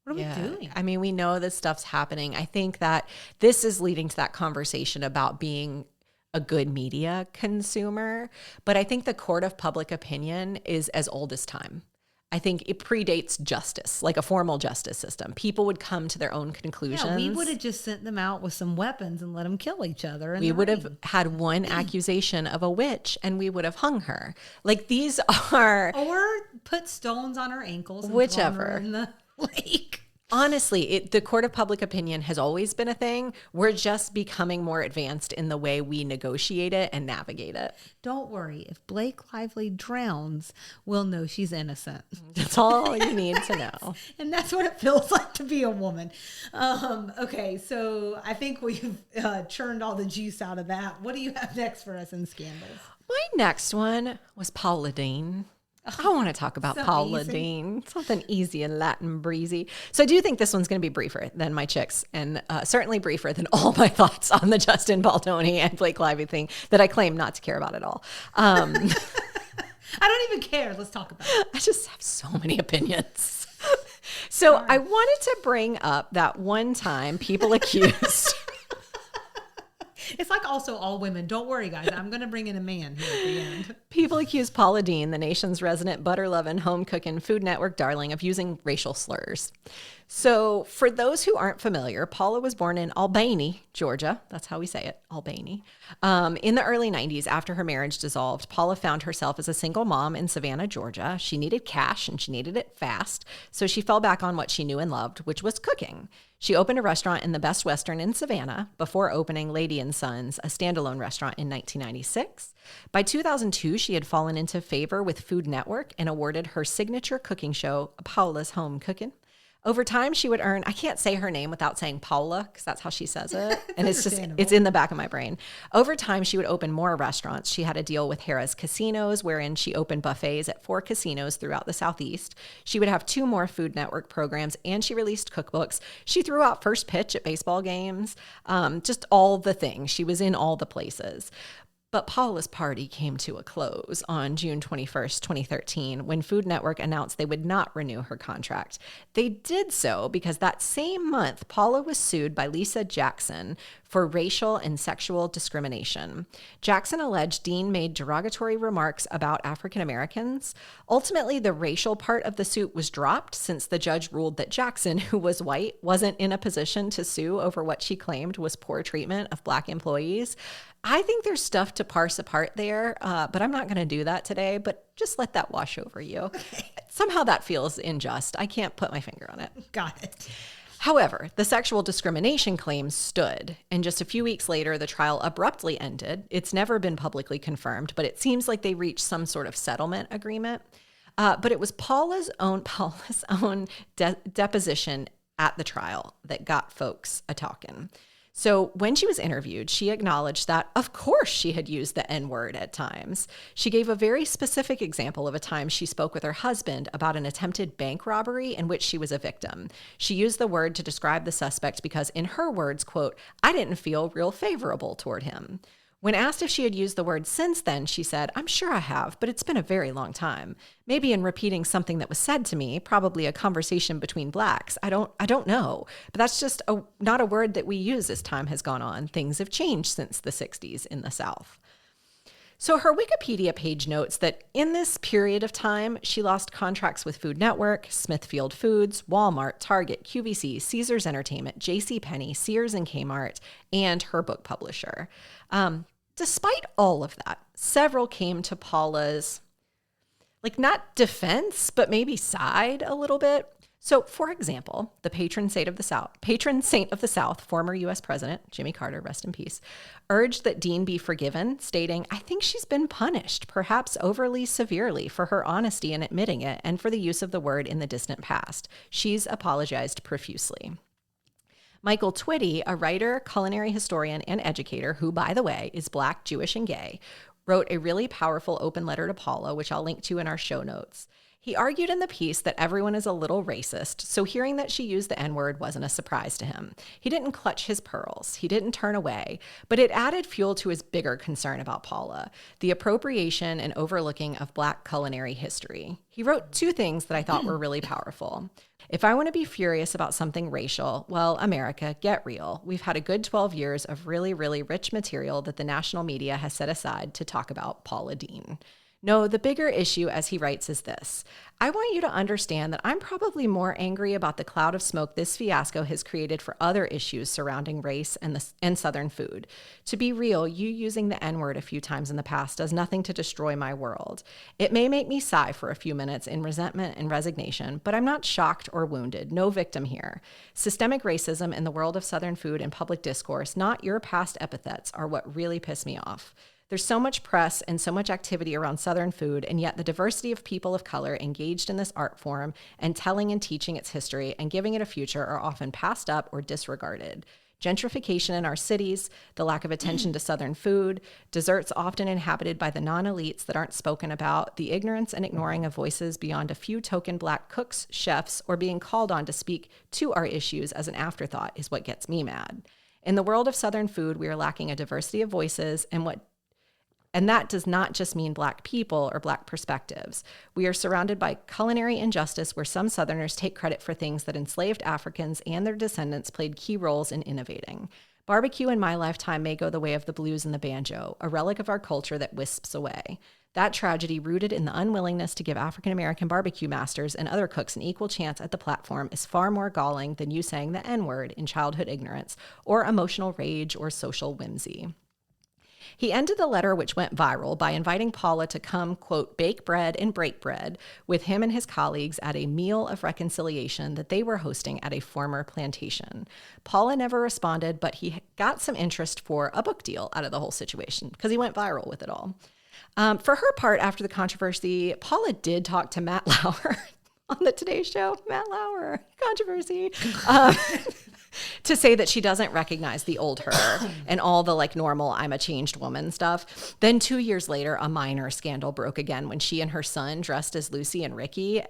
What are we doing? I mean, we know this stuff's happening. I think that this is leading to that conversation about being a good media consumer. But I think the court of public opinion is as old as time. I think it predates justice, like a formal justice system. People would come to their own conclusions. Yeah, we would have just sent them out with some weapons and let them kill each other. We would have had one accusation of a witch and we would have hung her. Like, these are... Or put stones on her ankles and whichever. thrown her in the lake. Honestly, the court of public opinion has always been a thing. We're just becoming more advanced in the way we negotiate it and navigate it. Don't worry. If Blake Lively drowns, we'll know she's innocent. That's all you need to know. And that's what it feels like to be a woman. Okay, so I think we've churned all the juice out of that. What do you have next for us in scandals? My next one was Paula Deen. I want to talk about Paula Deen, something easy and Latin breezy. So I do think this one's going to be briefer than my chicks, and certainly briefer than all my thoughts on the Justin Baldoni and Blake Lively thing that I claim not to care about at all. I don't even care. Let's talk about it. I just have so many opinions. So I wanted to bring up that one time people accused... It's like also all women. Don't worry, guys. I'm going to bring in a man here at the end. People accuse Paula Deen, the nation's resident butter-loving, home-cooking Food Network darling, of using racial slurs. So for those who aren't familiar, Paula was born in Albany, Georgia. That's how we say it, Albany. In the early 90s, after her marriage dissolved, Paula found herself as a single mom in Savannah, Georgia. She needed cash and she needed it fast. So she fell back on what she knew and loved, which was cooking. She opened a restaurant in the Best Western in Savannah before opening Lady & Sons, a standalone restaurant, in 1996. By 2002, she had fallen into favor with Food Network and awarded her signature cooking show, Paula's Home Cooking. Over time, she would earn, I can't say her name without saying Paula, because that's how she says it. And it's in the back of my brain. Over time, she would open more restaurants. She had a deal with Harrah's Casinos, wherein she opened buffets at 4 casinos throughout the Southeast. She would have 2 more Food Network programs, and she released cookbooks. She threw out first pitch at baseball games, just all the things. She was in all the places. But Paula's party came to a close on June 21st, 2013, when Food Network announced they would not renew her contract. They did so because that same month, Paula was sued by Lisa Jackson for racial and sexual discrimination. Jackson alleged Deen made derogatory remarks about African Americans. Ultimately, the racial part of the suit was dropped since the judge ruled that Jackson, who was white, wasn't in a position to sue over what she claimed was poor treatment of Black employees. I think there's stuff to parse apart there, but I'm not going to do that today, but just let that wash over you. Okay. Somehow that feels unjust. I can't put my finger on it. Got it. However, the sexual discrimination claims stood, and just a few weeks later, the trial abruptly ended. It's never been publicly confirmed, but it seems like they reached some sort of settlement agreement. But it was Paula's own deposition at the trial that got folks a-talking. So when she was interviewed, she acknowledged that, of course, she had used the N-word at times. She gave a very specific example of a time she spoke with her husband about an attempted bank robbery in which she was a victim. She used the word to describe the suspect because, in her words, quote, "I didn't feel real favorable toward him." When asked if she had used the word since then, she said, "I'm sure I have, but it's been a very long time. Maybe in repeating something that was said to me, probably a conversation between Blacks. I don't know. But that's just not a word that we use as time has gone on. Things have changed since the 60s in the South." So her Wikipedia page notes that in this period of time, she lost contracts with Food Network, Smithfield Foods, Walmart, Target, QVC, Caesars Entertainment, JCPenney, Sears and Kmart, and her book publisher. Despite all of that, several came to Paula's, not defense, but maybe side a little bit. So, for example, the patron saint of the South, former U.S. President Jimmy Carter, rest in peace, urged that Deen be forgiven, stating, "I think she's been punished, perhaps overly severely, for her honesty in admitting it and for the use of the word in the distant past. She's apologized profusely." Michael Twitty, a writer, culinary historian, and educator who, by the way, is Black, Jewish, and gay, wrote a really powerful open letter to Paula, which I'll link to in our show notes. He argued in the piece that everyone is a little racist, so hearing that she used the N-word wasn't a surprise to him. He didn't clutch his pearls. He didn't turn away, but it added fuel to his bigger concern about Paula, the appropriation and overlooking of Black culinary history. He wrote 2 things that I thought were really powerful. "If I want to be furious about something racial, well, America, get real. We've had a good 12 years of really, really rich material that the national media has set aside to talk about Paula Deen. No, the bigger issue, as he writes, is this. I want you to understand that I'm probably more angry about the cloud of smoke this fiasco has created for other issues surrounding race and Southern food. To be real, you using the N-word a few times in the past does nothing to destroy my world. It may make me sigh for a few minutes in resentment and resignation, but I'm not shocked or wounded. No victim here. Systemic racism in the world of Southern food and public discourse, not your past epithets, are what really piss me off. There's so much press and so much activity around Southern food, and yet the diversity of people of color engaged in this art form and telling and teaching its history and giving it a future are often passed up or disregarded. Gentrification in our cities, the lack of attention to Southern food, desserts often inhabited by the non-elites that aren't spoken about, the ignorance and ignoring of voices beyond a few token Black cooks, chefs, or being called on to speak to our issues as an afterthought is what gets me mad. In the world of Southern food, we are lacking a diversity of voices and that does not just mean Black people or Black perspectives. We are surrounded by culinary injustice where some Southerners take credit for things that enslaved Africans and their descendants played key roles in innovating. Barbecue in my lifetime may go the way of the blues and the banjo, a relic of our culture that wisps away. That tragedy, rooted in the unwillingness to give African American barbecue masters and other cooks an equal chance at the platform, is far more galling than you saying the N-word in childhood ignorance or emotional rage or social whimsy. He ended the letter, which went viral, by inviting Paula to come, quote, bake bread and break bread with him and his colleagues at a meal of reconciliation that they were hosting at a former plantation. Paula never responded, but he got some interest for a book deal out of the whole situation because he went viral with it all. For her part, after the controversy, Paula did talk to Matt Lauer on the Today Show. Matt Lauer, controversy. To say that she doesn't recognize the old her and all the like normal I'm a changed woman stuff. Then 2 years later, a minor scandal broke again when she and her son dressed as Lucy and Ricky,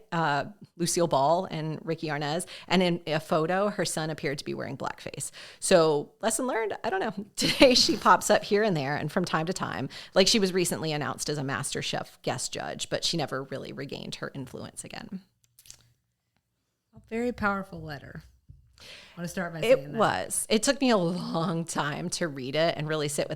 Lucille Ball and Ricky Arnaz. And in a photo, her son appeared to be wearing blackface. So lesson learned, I don't know. Today she pops up here and there and from time to time, like she was recently announced as a MasterChef guest judge, but she never really regained her influence again. A very powerful letter. I want to start by saying that. It was. It took me a long time to read it and really sit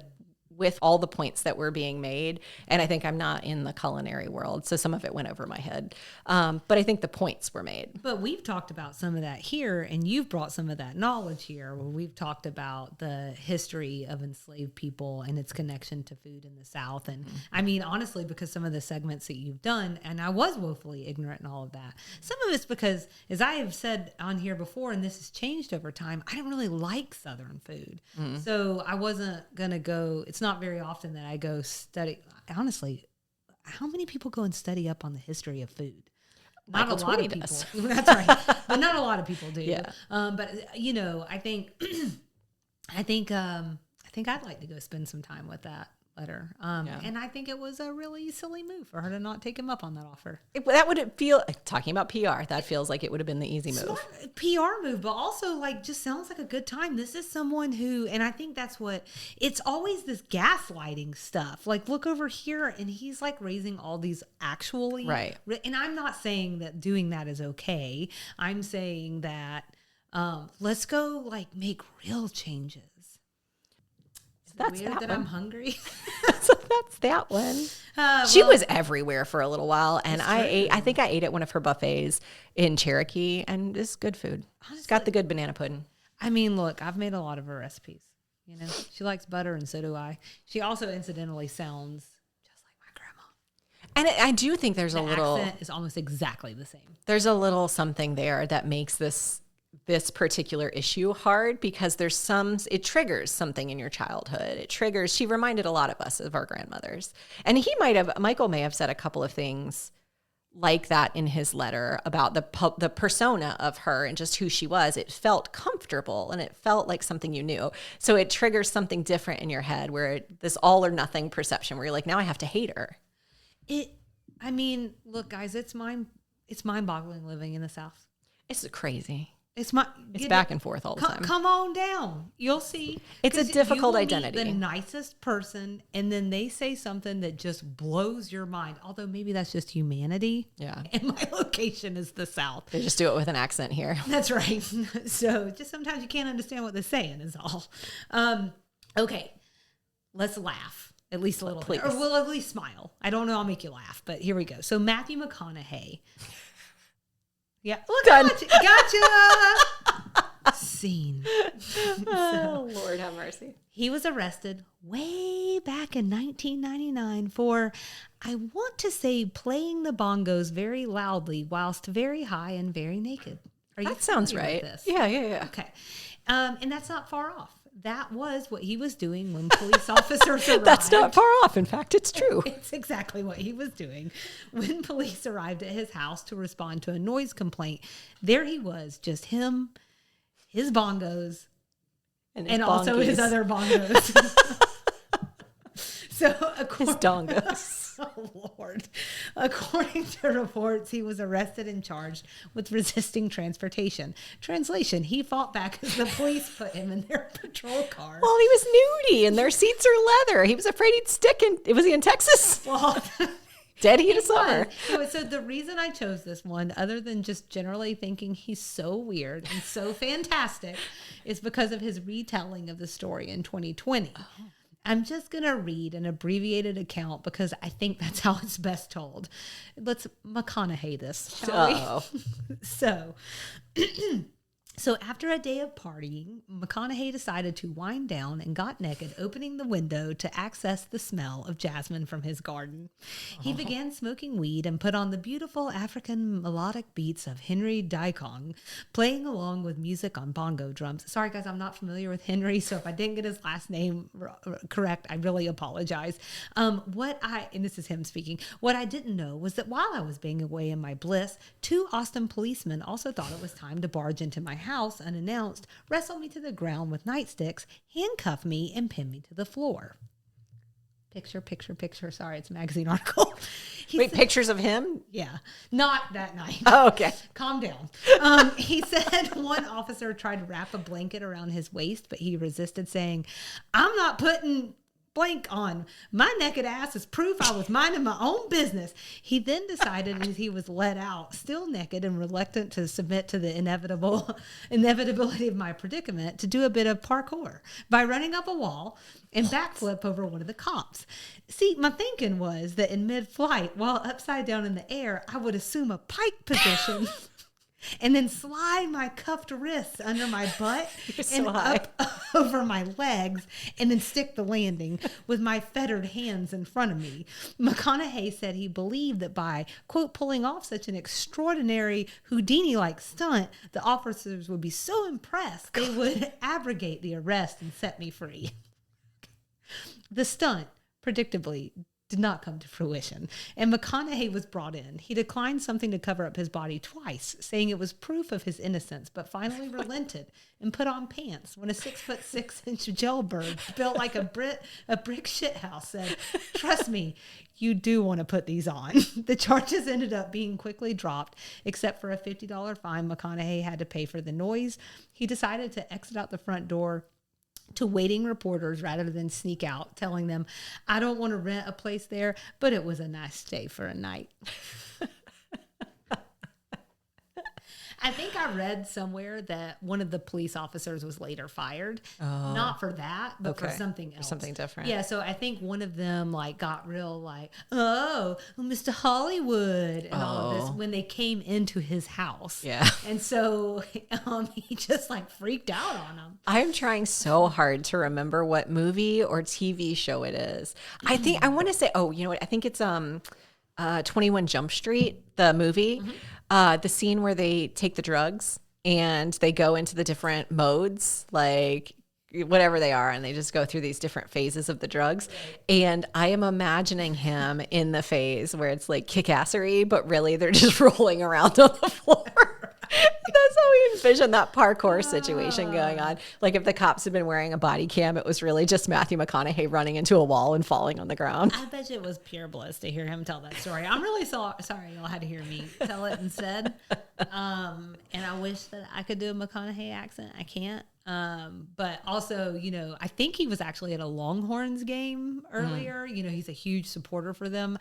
with all the points that were being made. And I think I'm not in the culinary world, so some of it went over my head. But I think the points were made. But we've talked about some of that here, and you've brought some of that knowledge here where we've talked about the history of enslaved people and its connection to food in the South. And I mean, honestly, because some of the segments that you've done, and I was woefully ignorant in all of that. Some of it's because, as I have said on here before, and this has changed over time, I don't really like Southern food. So I wasn't going to go, it's not very often that I go study. Honestly, how many people go and study up on the history of food? Not a lot of people. That's right. But not a lot of people do. Yeah. But you know, I think I'd like to go spend some time with that letter. And I think it was a really silly move for her to not take him up on that offer. That would feel, talking about PR, that feels like it would have been the easy move. Smart PR move, but also like just sounds like a good time. This is someone who, and I think that's what, it's always this gaslighting stuff. Like look over here and he's like raising all these actually. Right. And I'm not saying that doing that is okay. I'm saying that let's go like make real changes. That's weird that I'm hungry. So that's that one. She was everywhere for a little while, and I think I ate at one of her buffets in Cherokee, and it's good food. Honestly, it's got the good banana pudding. I mean, look, I've made a lot of her recipes. You know, she likes butter, and so do I. She also incidentally sounds just like my grandma. And I do think there's a little accent is almost exactly the same. There's a little something there that makes this particular issue hard because it triggers something in your childhood. She reminded a lot of us of our grandmothers. And Michael may have said a couple of things like that in his letter about the persona of her and just who she was. It felt comfortable and it felt like something you knew. So it triggers something different in your head where this all or nothing perception where you're like, now I have to hate her. I mean, look guys, it's mind-boggling living in the South. It's crazy. It's back and forth all the time. Come on down. You'll see. It's a difficult identity. The nicest person, and then they say something that just blows your mind. Although maybe that's just humanity. Yeah. And my location is the South. They just do it with an accent here. That's right. So just sometimes you can't understand what they're saying is all. Okay. Let's laugh. at least a little Please. bit. Or we'll at least smile. I don't know. I'll make you laugh, but here we go. So Matthew McConaughey. Yeah. Look, Done. gotcha. Scene. Oh, Lord have mercy. He was arrested way back in 1999 for, I want to say, playing the bongos very loudly whilst very high and very naked. Are you That sounds familiar right. with this? Yeah. Okay. And that's not far off. That was what he was doing when police officers arrived. That's not far off. In fact, it's true. It's exactly what he was doing when police arrived at his house to respond to a noise complaint. There he was, just him, his bongos, and also his other bongos. So, His dongos. Oh, Lord. According to reports, he was arrested and charged with resisting transportation. Translation, he fought back as the police put him in their patrol car. Well, he was nudie and their seats are leather. He was afraid he'd stick in. Was he in Texas? Well, Dead heat of summer. So the reason I chose this one, other than just generally thinking he's so weird and so fantastic, is because of his retelling of the story in 2020. Oh. I'm just going to read an abbreviated account because I think that's how it's best told. Let's McConaughey this, shall we? So after a day of partying, McConaughey decided to wind down and got naked, opening the window to access the smell of jasmine from his garden. He began smoking weed and put on the beautiful African melodic beats of Henry Daikong, playing along with music on bongo drums. Sorry, guys, I'm not familiar with Henry, so if I didn't get his last name correct, I really apologize. And this is him speaking, what I didn't know was that while I was being away in my bliss, 2 Austin policemen also thought it was time to barge into my house unannounced, wrestle me to the ground with nightsticks, handcuff me, and pin me to the floor. Picture. Sorry, it's a magazine article. Pictures of him? Yeah, not that night. Oh, okay. Calm down. He said one officer tried to wrap a blanket around his waist, but he resisted, saying, "I'm not putting blank on. My naked ass is proof I was minding my own business." He then decided, as he was let out, still naked and reluctant to submit to the inevitability of my predicament, to do a bit of parkour by running up a wall and backflip over one of the cops. See, my thinking was that in mid-flight, while upside down in the air, I would assume a pike position and then slide my cuffed wrists under my butt and up over my legs, and then stick the landing with my fettered hands in front of me. McConaughey said he believed that by, quote, pulling off such an extraordinary Houdini-like stunt, the officers would be so impressed they would abrogate the arrest and set me free. The stunt, predictably, did not come to fruition, and McConaughey was brought in. He declined something to cover up his body twice, saying it was proof of his innocence, but finally relented and put on pants when a 6'6" jailbird built like a brick shithouse said, "Trust me, you do want to put these on." The charges ended up being quickly dropped, except for a $50 fine McConaughey had to pay for the noise. He decided to exit out the front door to waiting reporters rather than sneak out, telling them, "I don't want to rent a place there, but it was a nice stay for a night." I think I read somewhere that one of the police officers was later fired. Not for that, but for something else. Something different. Yeah, so I think one of them got real "Oh, Mr. Hollywood," and all of this when they came into his house. Yeah. And so he just freaked out on them. I'm trying so hard to remember what movie or TV show it is. I think I want to say, you know what? I think it's 21 Jump Street, the movie. Mm-hmm. The scene where they take the drugs and they go into the different modes, whatever they are, and they just go through these different phases of the drugs. And I am imagining him in the phase where it's kick-assery, but really they're just rolling around on the floor. That's how we envision that parkour situation going on. If the cops had been wearing a body cam, it was really just Matthew McConaughey running into a wall and falling on the ground. I bet you it was pure bliss to hear him tell that story. I'm really sorry y'all had to hear me tell it instead. And I wish that I could do a McConaughey accent. I can't. But also, I think he was actually at a Longhorns game earlier. He's a huge supporter for them.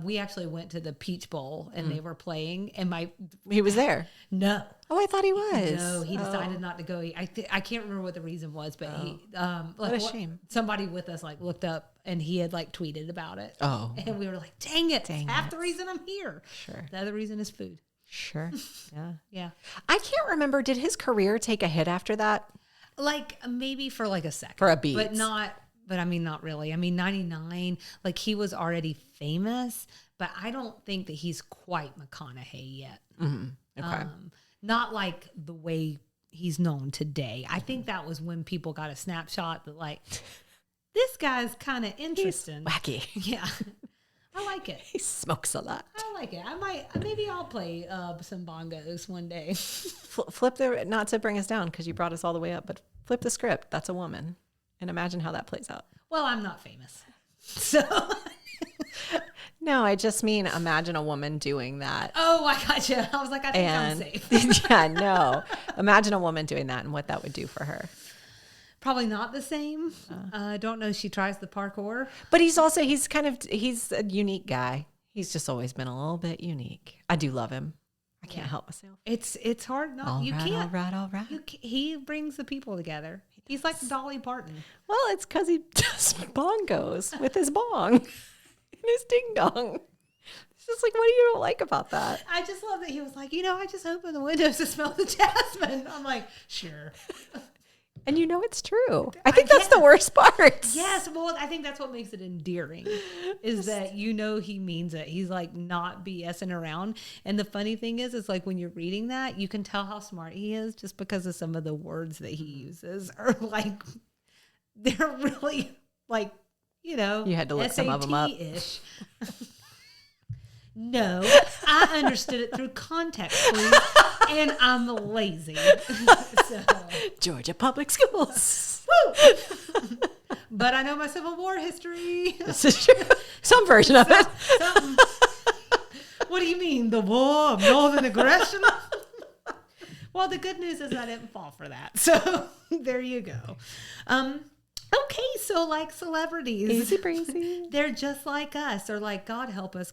We actually went to the Peach Bowl and they were playing, and He was there. No. Oh, I thought he was. No, he decided not to go. I can't remember what the reason was, but what a shame. Somebody with us looked up and he had tweeted about it. Oh. And we were like, dang it. Half the reason I'm here. Sure. The other reason is food. Sure. Yeah. Yeah. I can't remember. Did his career take a hit after that? Maybe for a second. For a beat. But I mean, not really. I mean, 99, he was already famous, but I don't think that he's quite McConaughey yet. Mm-hmm. Okay. Not like the way he's known today. I think that was when people got a snapshot that this guy's kind of interesting. He's wacky. Yeah. I like it. He smokes a lot. I like it. Maybe I'll play some bongos one day. Flip not to bring us down because you brought us all the way up, but flip the script. That's a woman. And imagine how that plays out. Well, I'm not famous. So. No, I just mean imagine a woman doing that. Oh, I gotcha. I was like, I think I'm safe. Yeah, no. Imagine a woman doing that and what that would do for her. Probably not the same. I don't know. She tries the parkour. But he's a unique guy. He's just always been a little bit unique. I do love him. I can't help myself. It's hard not. You can't. All right. He brings the people together. He's like Dolly Parton. Well, it's because he does bongos with his bong and his ding dong. It's just what do you don't like about that? I just love that he was like, I just opened the windows to smell the jasmine. I'm like, sure. And it's true. I think that's the worst part. Yes. Well, I think that's what makes it endearing is that he means it. He's not BSing around. And the funny thing is when you're reading that, you can tell how smart he is just because of some of the words that he uses are they're really you had to look some of them up. SAT-ish. No, I understood it through context clues, and I'm lazy. So. Georgia Public Schools. Woo! But I know my Civil War history. This is true. Some version of it. Something. What do you mean? The War of Northern Aggression? Well, the good news is I didn't fall for that. So there you go. Okay, so celebrities. Easy breezy. They're just like us. They're God help us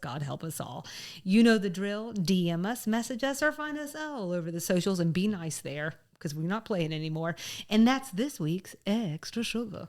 all. You know the drill. DM us, message us, or find us all over the socials and be nice there because we're not playing anymore. And that's this week's Extra Sugar.